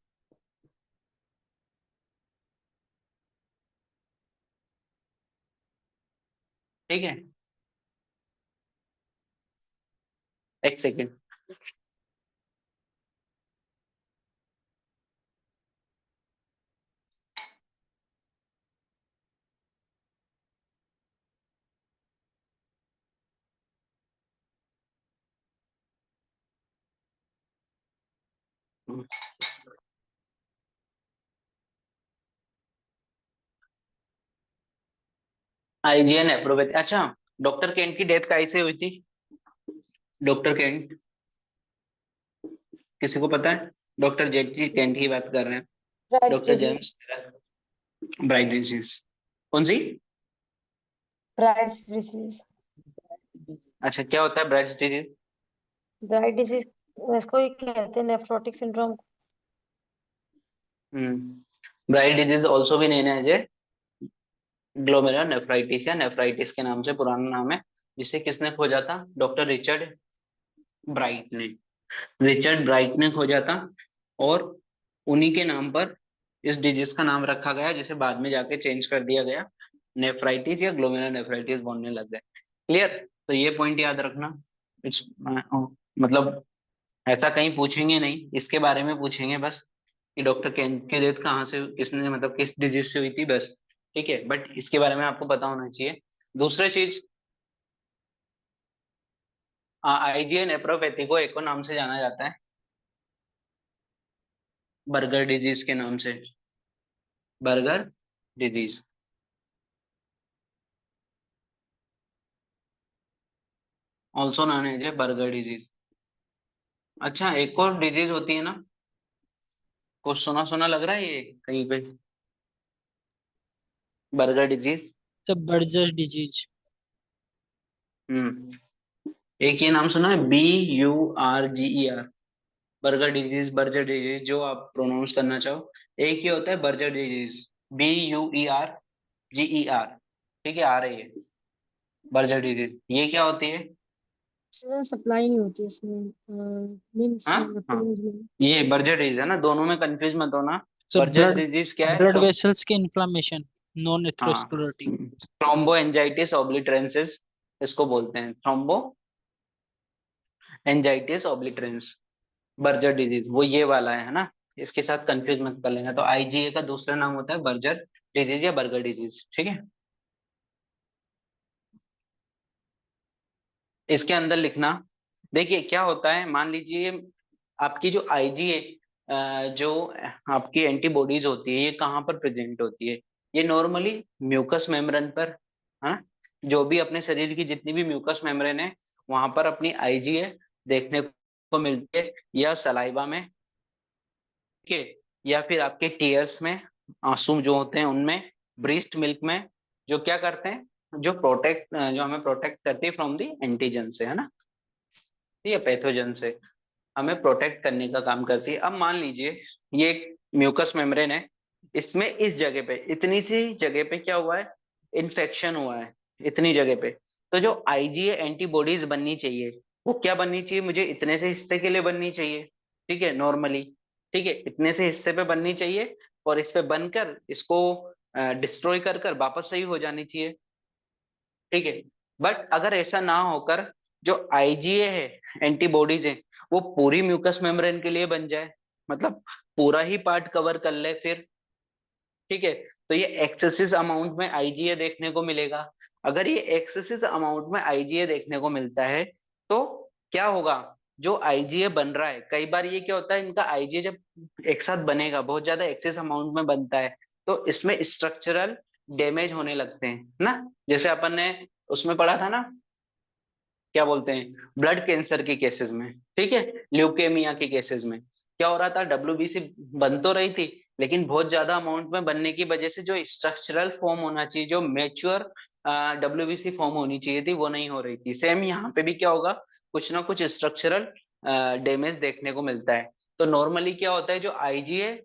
ठीक है, एक सेकेंड। आईजीएन एप्रोपैथी, अच्छा, डॉक्टर केंट की डेथ कैसे हुई थी, डॉक्टर केंट, किसी को पता है? डॉक्टर जेटी केंट की बात कर रहे हैं,
brides
doctor
disease,
James bright disease. कौन सी?
ब्राइट्स डिजीज,
अच्छा, क्या होता है ब्राइट डिजीज?
ब्राइट डिजीज इसको ही कहते हैं nephrotic syndrome.
Bright disease also भी known as a glomerular nephritis या नेफ्राइटिस के नाम से पुराना नाम है, जिसे किसने खोजा था, डॉक्टर रिचर्ड ब्राइट ने, रिचर्ड ब्राइट ने खोजा था। और उन्हीं के नाम पर इस डिजीज का नाम रखा गया, जिसे बाद में जाके चेंज कर दिया गया, नेफ्राइटिस या ग्लोमेरुलर नेफ्राइटिस बोलने लग गए। क्लियर? तो ये पॉइंट याद रखना। इट्स मतलब ऐसा कहीं पूछेंगे नहीं, इसके बारे में पूछेंगे बस कि डॉक्टर केन की डेथ कहाँ से, किसने, मतलब किस डिजीज से हुई थी, बस। ठीक है, बट इसके बारे में आपको पता होना चाहिए। दूसरी चीज, आईजीए नेफ्रोपैथी को एक और नाम से जाना जाता है, बर्गर डिजीज के नाम से, Berger disease, also known as a Berger disease. अच्छा, एक और डिजीज होती है ना, कुछ सुना सुना लग रहा है ये कहीं पे, बर्गर डिजीज।
सब बर्जर डिजीज।
एक ये नाम सुना है, BURGER, burger disease, Berger disease, जो आप प्रोनाउंस करना चाहो। एक ये होता है बर्जर डिजीज, BUERGER, ठीक है, आ रही है बर्जर डिजीज, ये क्या होती है?
सप्लाई नहीं होती इसमें, मीन्स
हाँ हाँ,
में।
ये बर्जर डिजीज है ना, दोनों में कंफ्यूज मत होना।
सब
बर्जर डिजीज क्या है?
ब्लड वेसल्स के इन्फ्लामेशन, नॉन
हाँ,
एथेरोस्क्लेरोटिक।
थ्रोम्बो एंजाइटिस ऑब्लिटरेंसिस इसको बोलते हैं, थ्रोम्बो एंजाइटिस ऑब्लिटरेंस, बर्जर डिजीज वो ये वाला है ना। इसके साथ कंफ्यूज मत कर लेना। तो IgA का दूसरा नाम होता है बर्जर डिजीज या बर्गर डिजीज, ठीक है। इसके अंदर लिखना, देखिए क्या होता है, मान लीजिए आपकी जो IgA, जो आपकी एंटीबॉडीज होती है, ये कहाँ पर प्रेजेंट होती है? ये नॉर्मली म्यूकस मेम्ब्रेन पर, है ना। जो भी अपने शरीर की जितनी भी म्यूकस मेम्ब्रेन है, वहां पर अपनी IgA देखने को मिलती है, या सलाइवा में, ठीक है, या फिर आपके टीयर्स में, आंसू जो होते हैं उनमें, ब्रीस्ट मिल्क में, जो क्या करते हैं, जो प्रोटेक्ट, जो हमें प्रोटेक्ट करती है फ्रॉम दी एंटीजन से, है ना, ये पैथोजन से हमें प्रोटेक्ट करने का काम करती है। अब मान लीजिए ये एक म्यूकस मेम्ब्रेन है, इसमें इस जगह पे, इतनी सी जगह पे क्या हुआ है, इन्फेक्शन हुआ है, इतनी जगह पे। तो जो IgA एंटीबॉडीज बननी चाहिए, वो क्या बननी चाहिए, मुझे इतने से हिस्से के लिए बननी चाहिए, ठीक है, नॉर्मली, ठीक है, इतने से हिस्से पे बननी चाहिए, और इस पे बनकर इसको डिस्ट्रॉय कर कर वापस सही हो जानी चाहिए, ठीक है। बट अगर ऐसा ना होकर जो IgA है, एंटीबॉडीज है, वो पूरी म्यूकस मेम्ब्रेन के लिए बन जाए, मतलब पूरा ही पार्ट कवर कर ले फिर, ठीक है, तो ये एक्सेसिव अमाउंट में IgA देखने को मिलेगा। अगर ये एक्सेसिव अमाउंट में IgA देखने को मिलता है, तो क्या होगा, जो IgA बन रहा है, कई बार ये क्या होता है, इनका IgA जब एक साथ बनेगा, बहुत ज्यादा एक्सेस अमाउंट में बनता है, तो इसमें स्ट्रक्चरल डैमेज होने लगते हैं ना। जैसे अपन ने उसमें पढ़ा था ना, क्या बोलते हैं, ब्लड कैंसर के केसेस में, ठीक है, ल्यूकेमिया के केसेस में क्या हो रहा था, WBC बन तो रही थी, लेकिन बहुत ज्यादा अमाउंट में बनने की वजह से जो स्ट्रक्चरल फॉर्म होना चाहिए, जो मेच्योर WBC फॉर्म होनी चाहिए थी, वो नहीं हो रही थी। सेम यहाँ पे भी क्या होगा, कुछ ना कुछ स्ट्रक्चरल डैमेज देखने को मिलता है। तो नॉर्मली क्या होता है, जो IgA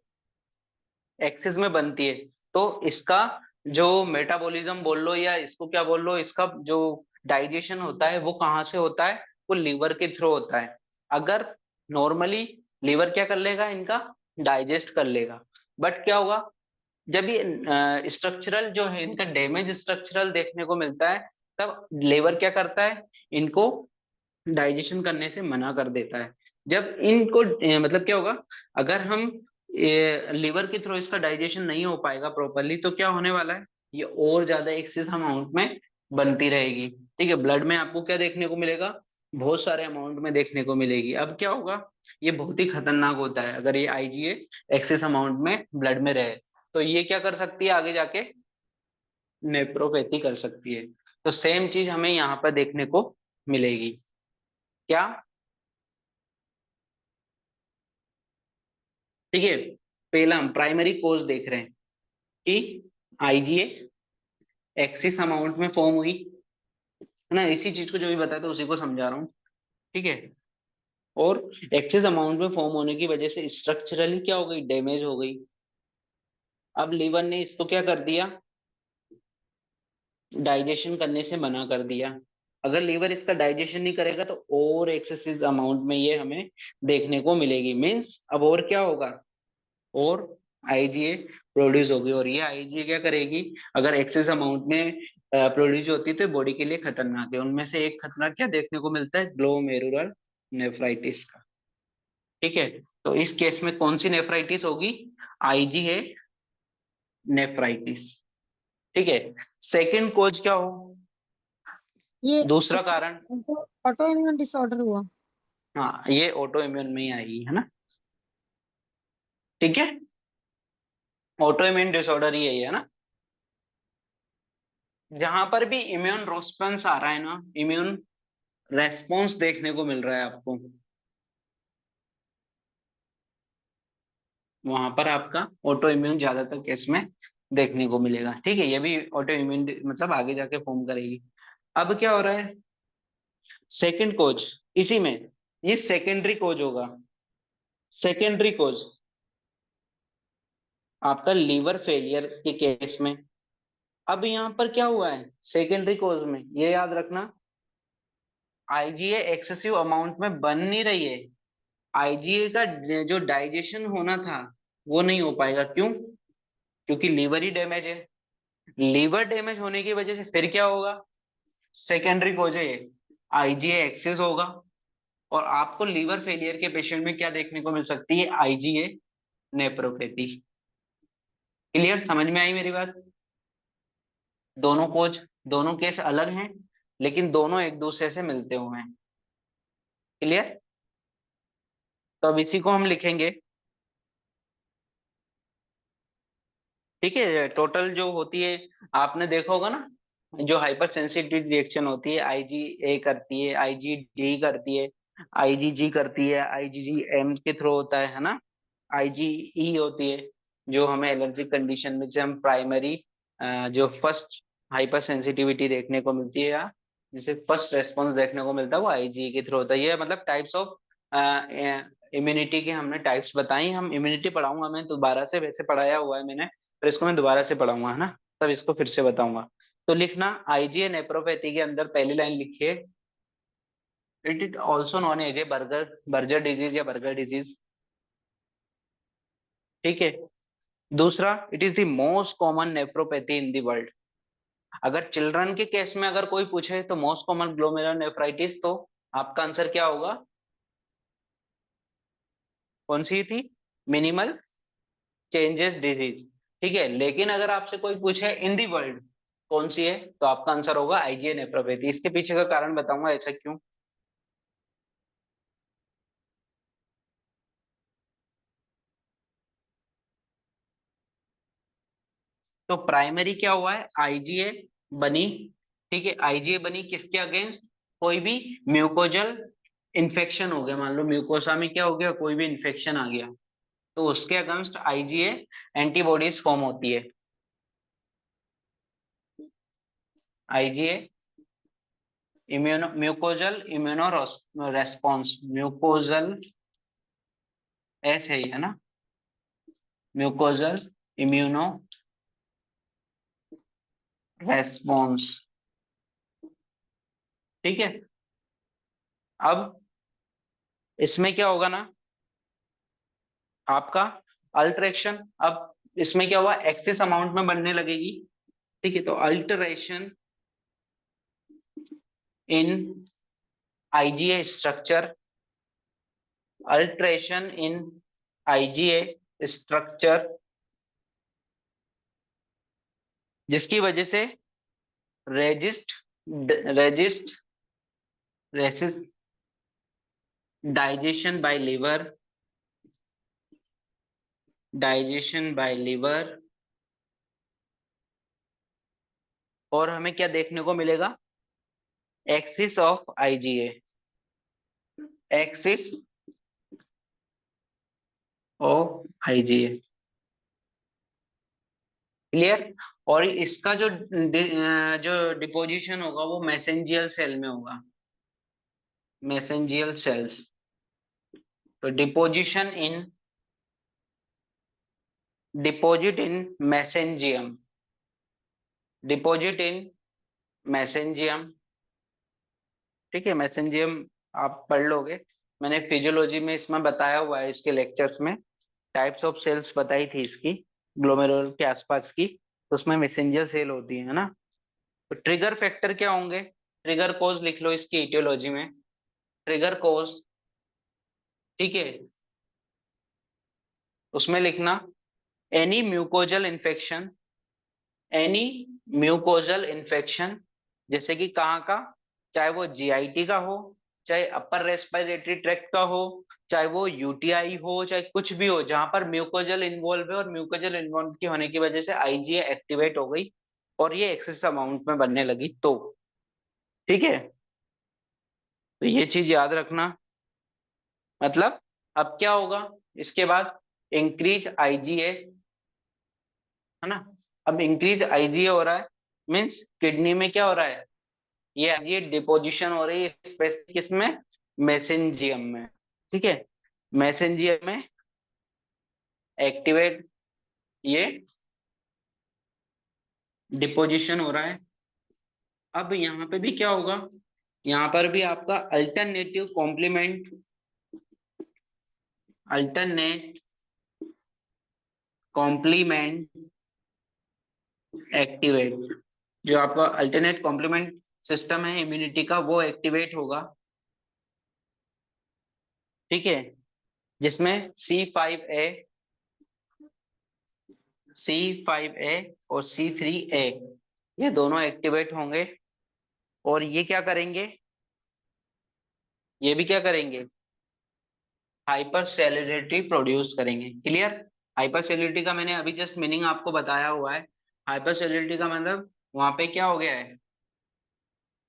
एक्सेस में बनती है, तो इसका जो मेटाबॉलिज्म बोल लो, या इसको क्या बोल लो, इसका जो डाइजेशन होता है, वो कहाँ से होता है, वो लीवर के थ्रू होता है। अगर नॉर्मली लीवर क्या कर लेगा, इनका डाइजेस्ट कर लेगा, बट क्या होगा, जब ये स्ट्रक्चरल जो है, इनका डैमेज स्ट्रक्चरल देखने को मिलता है, तब लीवर क्या करता है, इनको डाइजेशन करने से मना कर देता है। जब इनको मतलब क्या होगा, अगर हम लीवर के थ्रू इसका डाइजेशन नहीं हो पाएगा प्रॉपरली, तो क्या होने वाला है, ये और ज्यादा एक्सेस अमाउंट में बनती रहेगी, ठीक है। ब्लड में आपको क्या देखने को मिलेगा, बहुत सारे अमाउंट में देखने को मिलेगी। अब क्या होगा, ये बहुत ही खतरनाक होता है, अगर ये IgA एक्सेस अमाउंट में ब्लड में रहे, तो ये क्या कर सकती है, आगे जाके नेप्रोपैथी कर सकती है। तो सेम चीज हमें यहाँ पर देखने को मिलेगी, क्या, ठीक है। पहला हम प्राइमरी कोज देख रहे हैं कि IgA एक्सिस अमाउंट में फॉर्म हुई, है ना, इसी चीज को जो भी बताया था उसी को समझा रहा हूँ, ठीक है। और एक्सिस अमाउंट में फॉर्म होने की वजह से स्ट्रक्चरली क्या हो गई, डैमेज हो गई। अब लीवर ने इसको क्या कर दिया, डाइजेशन करने से मना कर दिया। अगर लीवर इसका डाइजेशन नहीं करेगा, तो और एक्सेसिव अमाउंट में ये हमें देखने को मिलेगी, मीन्स अब और क्या होगा, और IgA प्रोड्यूस होगी, और ये IgA क्या करेगी, अगर एक्सेस अमाउंट में प्रोड्यूस होती है, तो बॉडी के लिए खतरनाक है। उनमें से एक खतरा क्या देखने को मिलता है, ग्लोमेरुलर नेफ्राइटिस का, ठीक है। तो इस केस में कौन सी नेफ्राइटिस होगी, IgA नेफ्राइटिस, ठीक है। सेकंड कोज क्या हो,
ये
दूसरा कारण,
ऑटो इम्यून डिसऑर्डर हुआ।
हाँ, ये ऑटो इम्यून में ही आएगी, है ना, ठीक है, ऑटो इम्यून डिसऑर्डर ही है ये, है ना। जहां पर भी इम्यून रेस्पॉन्स आ रहा है ना, इम्यून रेस्पॉन्स देखने को मिल रहा है आपको, वहां पर आपका ऑटो इम्यून ज्यादातर केस में देखने को मिलेगा। ठीक है, ये भी ऑटो इम्यून मतलब आगे जाके फॉर्म करेगी। अब क्या हो रहा है, सेकंड कोज इसी में, ये सेकेंडरी कोज होगा। सेकेंडरी कोज आपका लीवर फेलियर के केस में। अब यहाँ पर क्या हुआ है सेकेंडरी कोज में, ये याद रखना, आईजीए एक्सेसिव अमाउंट में बन नहीं रही है। आईजीए का जो डाइजेशन होना था वो नहीं हो पाएगा। क्यों? क्योंकि लीवर ही डैमेज है। लीवर डैमेज होने की वजह से फिर क्या होगा, सेकेंडरी कोज है ये, आईजीए एक्सेस होगा। और आपको लीवर फेलियर के पेशेंट में क्या देखने को मिल सकती है, आईजीए नेफ्रोपैथी। क्लियर, समझ में आई मेरी बात? दोनों कोच, दोनों केस अलग हैं, लेकिन दोनों एक दूसरे से मिलते हुए हैं। क्लियर? तो अब इसी को हम लिखेंगे। ठीक है, टोटल जो होती है, आपने देखा होगा ना, जो हाइपर सेंसिटिव रिएक्शन होती है, आईजीए करती है, आईजीडी करती है, आईजीजी करती है, आईजीजी एम के थ्रू होता है ना, आईजीई होती है जो हमें एलर्जिक कंडीशन में से हम प्राइमरी जो फर्स्ट हाइपर सेंसिटिविटी देखने को मिलती है, या जिसे फर्स्ट रेस्पॉन्स देखने को मिलता है, वो आईजीई के थ्रू होता है। ये मतलब टाइप्स ऑफ इम्यूनिटी के हमने टाइप्स बताई। हम इम्यूनिटी पढ़ाऊंगा मैं दोबारा से, वैसे पढ़ाया हुआ है मैंने, पर इसको मैं दोबारा से पढ़ाऊंगा, है ना, तब इसको फिर से बताऊंगा। तो लिखना, आईजीए नेफ्रोपैथी के अंदर पहली लाइन लिखिए, it is also known as a Berger disease या बर्गर डिजीज। ठीक है, दूसरा, it is the most common nephropathy in the world. अगर चिल्ड्रन के केस में अगर कोई पूछे तो मोस्ट कॉमन ग्लोमेरुलर नेफ्राइटिस, तो आपका आंसर क्या होगा, कौन सी थी, मिनिमल चेंजेस डिजीज। ठीक है, लेकिन अगर आपसे कोई पूछे इन दी वर्ल्ड कौन सी है, तो आपका आंसर होगा आईजीए नेफ्रोपैथी। इसके पीछे का कारण बताऊंगा ऐसा क्यों। तो प्राइमरी क्या हुआ है, आईजीए बनी। ठीक है, आईजीए बनी किसके अगेंस्ट, कोई भी म्यूकोजल इन्फेक्शन हो गया, मान लो म्यूकोसा में क्या हो गया, कोई भी इन्फेक्शन आ गया, तो उसके अगेंस्ट आईजीए एंटीबॉडीज फॉर्म होती है। IgA immuno mucosal immuno response, mucosal ऐसे ही है ना, म्यूकोजल इम्यूनो रेस्पॉन्स। ठीक है, अब इसमें क्या होगा ना आपका अल्टरेशन। अब इसमें क्या हुआ, एक्सेस अमाउंट में बनने लगेगी। ठीक है, तो alteration in IgA structure, alteration in IgA structure, जिसकी वजह से resist resist resist digestion by liver, digestion by liver. और हमें क्या देखने को मिलेगा, excess of IgA, excess of IgA. Clear? और इसका जो डिपोजिशन होगा वो मैसेंजियल सेल में होगा, मैसेंजियल सेल्स। तो डिपोजिट इन मैसेंजियम, डिपोजिट इन मैसेंजियम। ठीक है, मैसेंजियम आप पढ़ लोगे, मैंने फिजियोलॉजी में इसमें बताया हुआ है, इसके लेक्चर्स में टाइप्स ऑफ सेल्स बताई थी इसकी, ग्लोमेरुलर के आसपास की, तो उसमें मैसेंजर सेल होती है ना। तो ट्रिगर फैक्टर क्या होंगे, ट्रिगर कोज लिख लो इसकी इटियोलॉजी में, ट्रिगर कोज। ठीक है, उसमें लिखना, any mucosal infection, any mucosal infection, जैसे कि कहाँ का, चाहे वो जीआईटी का हो, चाहे अपर रेस्पिरेटरी ट्रैक्ट का हो, चाहे वो यूटीआई हो, चाहे कुछ भी हो, जहां पर म्यूकोजल इन्वॉल्व है और म्यूकोजल इन्वॉल्व की होने की वजह से आईजीए एक्टिवेट हो गई और ये एक्सेस अमाउंट में बनने लगी, तो ठीक है, तो ये चीज याद रखना। मतलब अब क्या होगा इसके बाद, इंक्रीज आईजीए, है ना। अब इंक्रीज आईजीए हो रहा है, मीन्स किडनी में क्या हो रहा है, ये आईजीए डिपोजिशन हो रही है स्पेसिफिक किसमें, मेसेंजियम में। ठीक है, मेसेंजियम में एक्टिवेट, ये डिपोजिशन हो रहा है। अब यहाँ पे भी क्या होगा, यहाँ पर भी आपका alternative complement, alternate complement activate, जो आपका अल्टरनेट कॉम्प्लीमेंट सिस्टम है इम्यूनिटी का, वो एक्टिवेट होगा। ठीक है, जिसमें C5a, C5a और C3a, ये दोनों एक्टिवेट होंगे। और ये क्या करेंगे, ये भी क्या करेंगे, हाइपर सेलुलरिटी प्रोड्यूस करेंगे। क्लियर। हाइपर सेलुलरिटी का मैंने अभी जस्ट मीनिंग आपको बताया हुआ है। हाइपर सेलुलरिटी का मतलब वहां पे क्या हो गया है,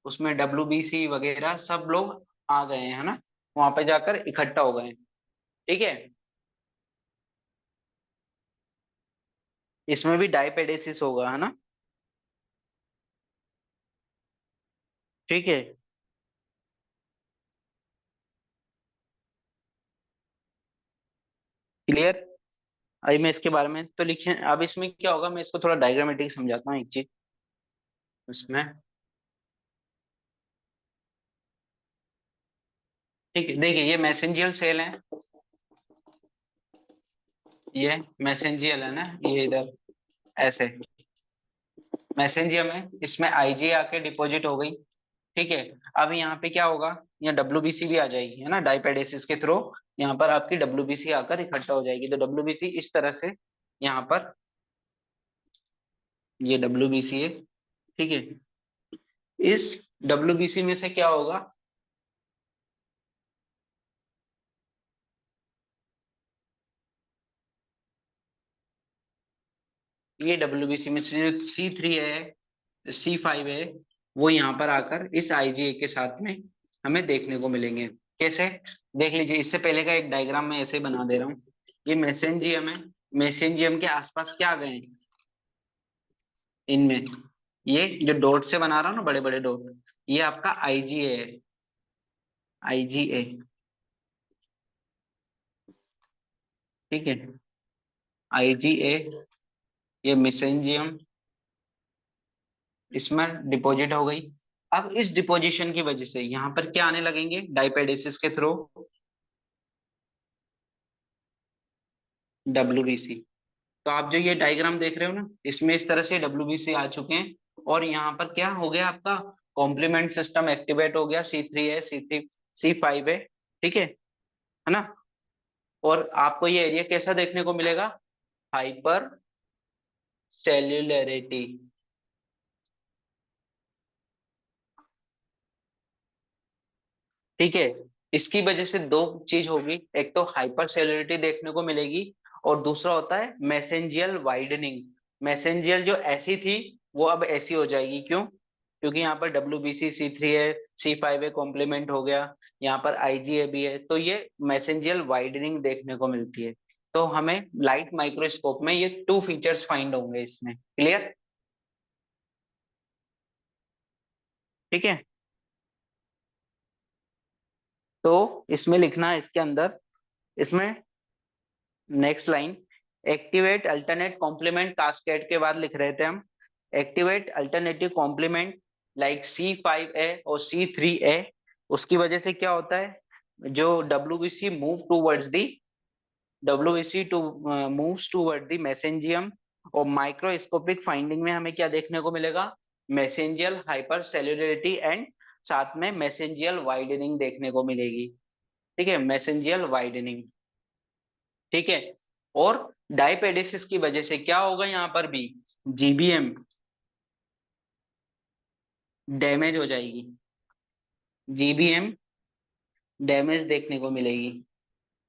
उसमें WBC वगैरह सब लोग आ गए हैं, है ना, वहां पे जाकर इकट्ठा हो गए हैं। ठीक है, इसमें भी डायपेडेसिस होगा, है ना। ठीक है, क्लियर। अभी मैं इसके बारे में तो लिखे, अब इसमें क्या होगा, मैं इसको थोड़ा डायग्रामेटिक समझाता हूँ एक चीज इसमें। ठीक है, देखिए ये मैसेंजियल सेल है, ये मैसेंजियल है ना, ये इधर ऐसे मैसेंजियम है, इसमें आईजी आके डिपॉजिट हो गई। ठीक है, अब यहाँ पे क्या होगा, यहाँ WBC भी आ जाएगी, है ना, डाइपेडेसिस के थ्रू यहाँ पर आपकी WBC आकर इकट्ठा हो जाएगी। तो WBC इस तरह से यहाँ पर, ये WBC है। ठीक है, इस WBC में से क्या होगा, ये WBC में से जो C3 है, C5 है, वो यहाँ पर आकर इस IgA के साथ में हमें देखने को मिलेंगे। कैसे, देख लीजिए, इससे पहले का एक डायग्राम मैं ऐसे बना दे रहा हूँ। ये मेसेंजियम है, मेसेंजियम के आसपास क्या आ गए हैं, इनमें ये जो डॉट से बना रहा हूँ ना, बड़े बड़े डॉट, ये आपका IgA है, IgA। ठीक है, IgA, ये मेसेंजियम इसमें डिपॉजिट हो गई। अब इस डिपोजिशन की वजह से यहाँ पर क्या आने लगेंगे, डाइपेडेसिस के थ्रू WBC। तो आप जो ये डायग्राम देख रहे हो ना, इसमें इस तरह से WBC आ चुके हैं। और यहाँ पर क्या हो गया, आपका कॉम्प्लीमेंट सिस्टम एक्टिवेट हो गया, C3 है, C5 है। ठीक है ना। और आपको ये एरिया कैसा देखने को मिलेगा, हाइपर सेल्यूलरिटी। ठीक है, इसकी वजह से दो चीज होगी, एक तो हाइपर सेल्यूलरिटी देखने को मिलेगी, और दूसरा होता है मैसेंजियल वाइडनिंग। मैसेंजियल जो ऐसी थी वो अब ऐसी हो जाएगी, क्यों, क्योंकि यहाँ पर WBC C3 है, C5 है, कॉम्प्लीमेंट हो गया, यहाँ पर IgA भी है, तो ये मैसेंजियल वाइडनिंग देखने को मिलती है। तो हमें लाइट माइक्रोस्कोप में ये टू फीचर्स फाइंड होंगे इसमें। क्लियर। ठीक है, तो इसमें लिखना है इसके अंदर, इसमें next line, activate alternate complement cascade के बाद लिख रहे थे हम, activate alternative complement like C5a और C3a। उसकी वजह से क्या होता है, जो WBC move towards the, WBC to moves toward the mesangium, और माइक्रोस्कोपिक फाइंडिंग में हमें क्या देखने को मिलेगा, मैसेंजियल हाइपर सेल्यूलरिटी एंड साथ में मैसेंजियल वाइडनिंग देखने को मिलेगी। ठीक है, मैसेंजियल वाइडनिंग। ठीक है, और डायपेडेसिस की वजह से क्या होगा, यहाँ पर भी GBM डैमेज हो जाएगी, GBM डैमेज देखने को मिलेगी,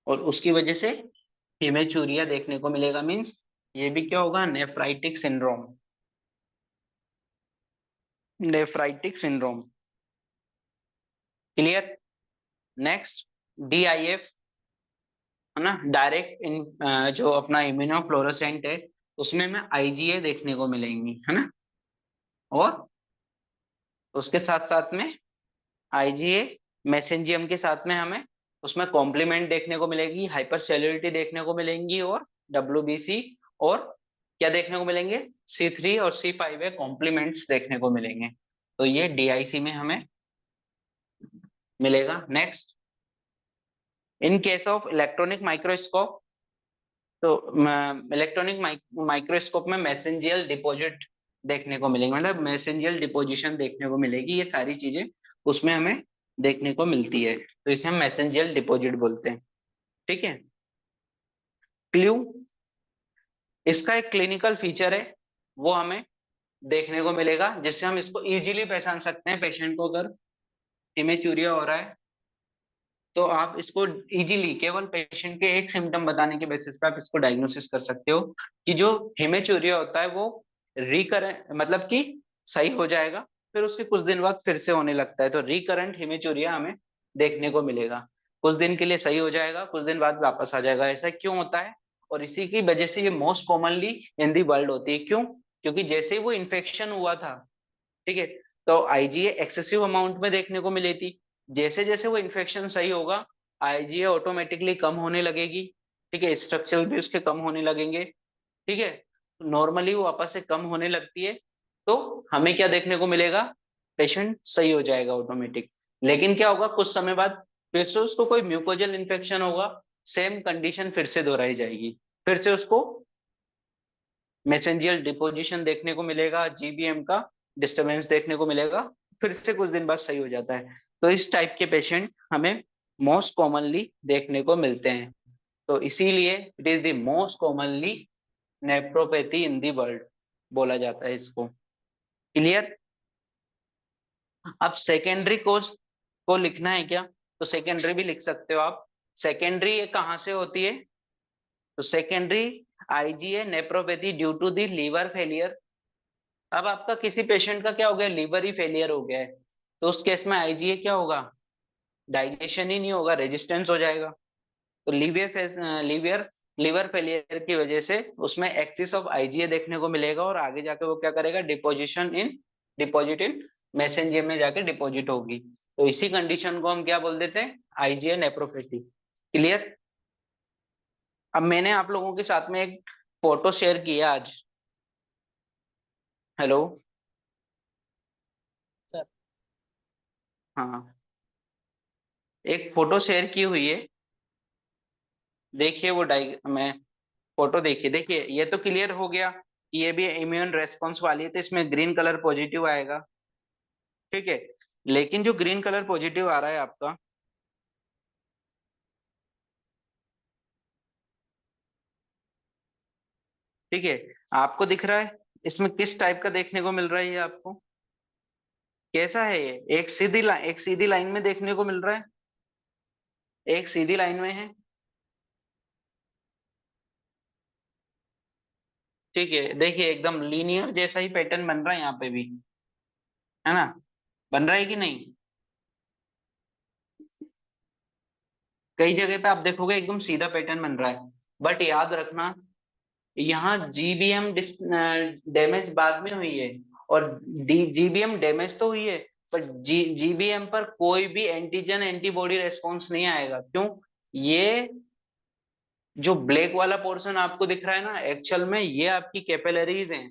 और उसकी वजह से हिमेचूरिया देखने को मिलेगा। मींस ये भी क्या होगा, nephritic syndrome, nephritic syndrome. Clear. Next DIF, है ना, डायरेक्ट जो अपना इम्यूनोफ्लोरोसेंट है उसमें हमें आईजीए देखने को मिलेंगी, है ना। और उसके साथ साथ में आईजीए मेसेंजियम के साथ में हमें उसमें कॉम्प्लीमेंट देखने को मिलेगी, हाइपर सेल्युलरिटी देखने को मिलेंगी, और डब्ल्यूबीसी, और क्या देखने को मिलेंगे, C3 और C5 है कॉम्प्लीमेंट्स देखने को मिलेंगे। तो ये डीआईसी में हमें मिलेगा। Next, in case of electronic microscope, तो इलेक्ट्रॉनिक माइक्रोस्कोप में मैसेंजियल डिपॉजिट देखने को मिलेंगे, मतलब मैसेंजियल डिपोजिशन देखने को मिलेगी। ये सारी चीजें उसमें हमें देखने को मिलती है, तो इसे हम मैसेंजियल डिपॉजिट बोलते हैं। ठीक है। क्लू, इसका एक क्लिनिकल फीचर है, वो हमें देखने को मिलेगा, जिससे हम इसको इजीली पहचान सकते हैं। पेशेंट को अगर हेमेचूरिया हो रहा है तो आप इसको इजीली केवल पेशेंट के एक सिम्टम बताने के बेसिस पे आप इसको डायग्नोसिस कर सकते हो कि जो हेमेचूरिया होता है वो रिकरेंट, मतलब कि सही हो जाएगा, फिर उसके कुछ दिन बाद फिर से होने लगता है। तो रिकरेंट हेमेचूरिया हमें देखने को मिलेगा, कुछ दिन के लिए सही हो जाएगा, कुछ दिन बाद वापस आ जाएगा। ऐसा क्यों होता है? और इसी की वजह से ये most commonly in the world होती है। क्यों? क्योंकि जैसे ही वो इन्फेक्शन हुआ था, ठीक है, तो आईजीए एक्सेसिव अमाउंट में देखने को मिली थी। जैसे जैसे वो इन्फेक्शन सही होगा, आईजीए ऑटोमेटिकली कम होने लगेगी। ठीक है, स्ट्रक्चर भी उसके कम होने लगेंगे। ठीक है, नॉर्मली वो वापस से कम होने लगती है, तो हमें क्या देखने को मिलेगा, पेशेंट सही हो जाएगा ऑटोमेटिक। लेकिन क्या होगा, कुछ समय बाद फिर से उसको कोई म्यूकोजल इन्फेक्शन होगा, सेम कंडीशन फिर से दोहराई जाएगी, फिर से उसको मैसेंजियल डिपोजिशन देखने को मिलेगा, जीबीएम का डिस्टरबेंस देखने को मिलेगा, फिर से कुछ दिन बाद सही हो जाता है। तो इस टाइप के पेशेंट हमें मोस्ट कॉमनली देखने को मिलते हैं। तो इसीलिए it is the most commonly nephropathy in the world बोला जाता है इसको। क्लियर? अब सेकेंडरी कोज को लिखना है क्या, तो सेकेंडरी भी लिख सकते हो आप। सेकेंडरी ये कहाँ से होती है, तो secondary IgA nephropathy due to the liver failure. अब आपका किसी पेशेंट का क्या हो गया, लीवर ही फेलियर हो गया है, तो उस केस में आईजीए क्या होगा, डाइजेशन ही नहीं होगा, रेजिस्टेंस हो जाएगा। तो लीवर लीवर फेलियर की वजह से उसमें एक्सिस ऑफ आईजीए देखने को मिलेगा, और आगे जाके वो क्या करेगा, डिपॉजिट इन मैसेंजियम में जाके डिपॉजिट होगी। तो इसी कंडीशन को हम क्या बोल देते हैं, आईजीए नेफ्रोपैथी। क्लियर? अब मैंने आप लोगों के साथ में एक फोटो शेयर किया आज। हेलो?
सर
हाँ, एक फोटो शेयर की हुई है, देखिए वो मैं फोटो देखिए, देखिए ये तो क्लियर हो गया कि ये भी इम्यून रेस्पॉन्स वाली है, तो इसमें ग्रीन कलर पॉजिटिव आएगा। ठीक है, लेकिन जो ग्रीन कलर पॉजिटिव आ रहा है आपका, ठीक है, आपको दिख रहा है इसमें किस टाइप का देखने को मिल रहा है, ये आपको कैसा है? ये एक सीधी लाइन में देखने को मिल रहा है, एक सीधी लाइन में है। ठीक है, देखिए एकदम लीनियर जैसा ही पैटर्न बन रहा है यहाँ पे भी, है ना, बन रहा है कि नहीं? कई जगह पे आप देखोगे एकदम सीधा पैटर्न बन रहा है, बट याद रखना यहाँ जीबीएम डैमेज बाद में हुई है, और जीबीएम डैमेज तो हुई है, पर जीबीएम पर कोई भी एंटीजन एंटीबॉडी रेस्पॉन्स नहीं आएगा। क्यों? ये जो ब्लैक वाला पोर्शन आपको दिख रहा है ना, एक्चुअल में ये आपकी कैपिलरीज हैं,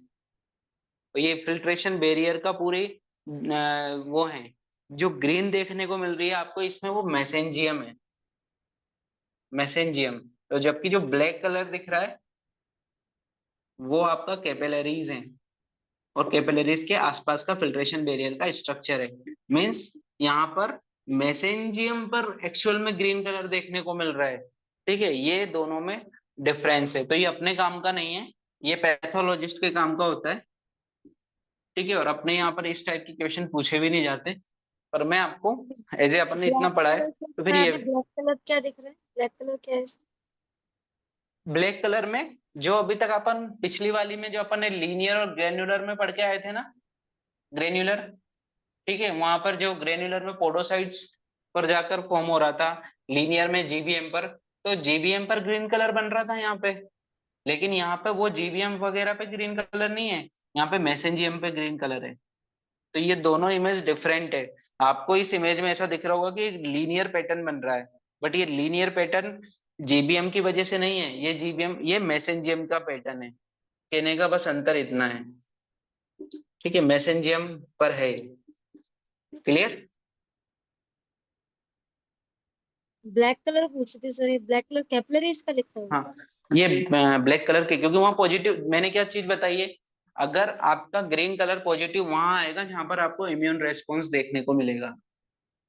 तो ये फिल्ट्रेशन बैरियर का पूरी वो है। जो ग्रीन देखने को मिल रही है आपको इसमें, वो मैसेंजियम है, मैसेंजियम। तो जबकि जो ब्लैक कलर दिख रहा है वो आपका कैपिलरीज है, और कैपिलरीज के आसपास का फिल्ट्रेशन बैरियर का स्ट्रक्चर है। मींस यहाँ पर मैसेंजियम पर एक्चुअल में ग्रीन कलर देखने को मिल रहा है। ठीक है, ये दोनों में डिफरेंस है, तो ये अपने काम का नहीं है, ये पैथोलॉजिस्ट के काम का होता है। ठीक है, और अपने यहाँ पर इस टाइप के क्वेश्चन पूछे भी नहीं जाते, पर मैं आपको एज ए अपन ने इतना
ब्लैक
पढ़ा है,
कलर क्या
तो
दिख
फिर
रहा है
ये
अभी, ब्लैक कलर क्या दिख रहा है, ब्लैक कलर क्या है इसमें?
ब्लैक कलर में जो अभी तक अपन पिछली वाली में जो अपन ने लीनियर और ग्रेन्युलर में पढ़ के आए थे ना, ग्रेन्युलर, ठीक है, वहां पर जो ग्रेन्युलर में पोडोसाइट्स पर जाकर फॉर्म हो रहा था, लीनियर में जीबीएम पर, तो जीबीएम पर ग्रीन कलर बन रहा था यहाँ पे, लेकिन यहाँ पे वो जीबीएम वगैरह पे ग्रीन कलर नहीं है, यहाँ पे मेसेंजियम पे ग्रीन कलर है। तो ये दोनों इमेज डिफरेंट है। आपको इस इमेज में ऐसा दिख रहा होगा कि लीनियर पैटर्न बन रहा है, बट ये लीनियर पैटर्न जीबीएम की वजह से नहीं है, ये जीबीएम ये मेसेंजियम का पैटर्न है। कहने का बस अंतर इतना है, ठीक है, मेसेंजियम पर है। क्लियर?
ब्लैक कलर पूछे थे सर, ये ब्लैक कलर कैपिलरीज का लिखा हुआ है।
हाँ, ये ब्लैक कलर के, क्योंकि वहां पॉजिटिव, मैंने क्या चीज बताई है, अगर आपका ग्रीन कलर पॉजिटिव वहां आएगा जहां पर आपको इम्यून रेस्पॉन्स देखने को मिलेगा।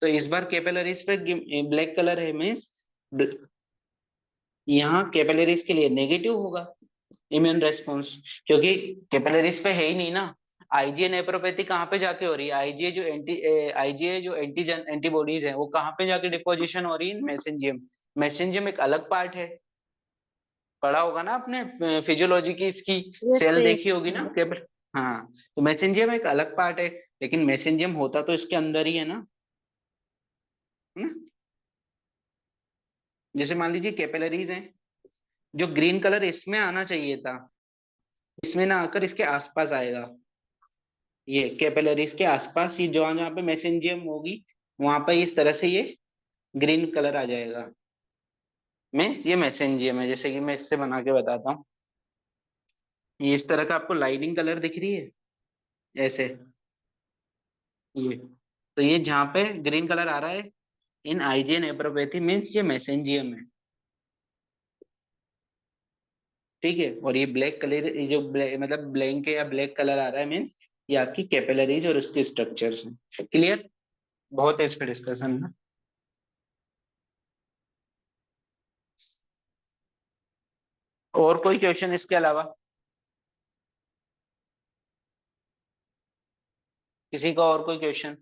तो इस बार कैपिलरीज पे ब्लैक कलर है, मीन्स यहाँ कैपिलरीज के लिए नेगेटिव होगा इम्यून रेस्पॉन्स, क्योंकि कैपिलरीज पे है ही नहीं ना। आईजीए नेफ्रोपैथी कहाँ पे जाके हो रही है, आईजीए जो एंटीजन एंटीबॉडीज है वो कहाँ पे जाके डिपोजिशन हो रही है, मेसेंजियम। मेसेंजियम एक अलग पार्ट है, पढ़ा होगा ना आपने फिजियोलॉजी की, इसकी
यस
सेल
सर।
देखी होगी ना केवल। हाँ, तो मेसेंजियम एक अलग पार्ट है, लेकिन मेसेंजियम होता तो इसके अंदर ही है ना, है ना? जैसे मान लीजिए कैपिलरीज हैं, जो ग्रीन कलर इसमें आना चाहिए था, इसमें ना आकर इसके आसपास आएगा। ये कैपिलरीज के आसपास, ये जहाँ जहाँ पे मेसेंजियम होगी वहां पर इस तरह से ये ग्रीन कलर आ जाएगा। मीन्स ये मेसेंजियम है, जैसे कि मैं इससे बना के बताता हूँ। ये इस तरह का आपको लाइनिंग कलर दिख रही है ऐसे, ये तो ये जहाँ पे ग्रीन कलर आ रहा है इन आईजीएन एप्रोपैथी, मीन्स ये मेसेंजियम है, ठीक है। और ये ब्लैक कलर, ये जो मतलब ब्लैंक है या ब्लैक कलर आ रहा है, मीन्स ये आपकी कैपिलरीज और उसके स्ट्रक्चर्स हैं। क्लियर? बहुत है इस पे डिस्कशन ना। और कोई क्वेश्चन इसके अलावा किसी का, और कोई क्वेश्चन?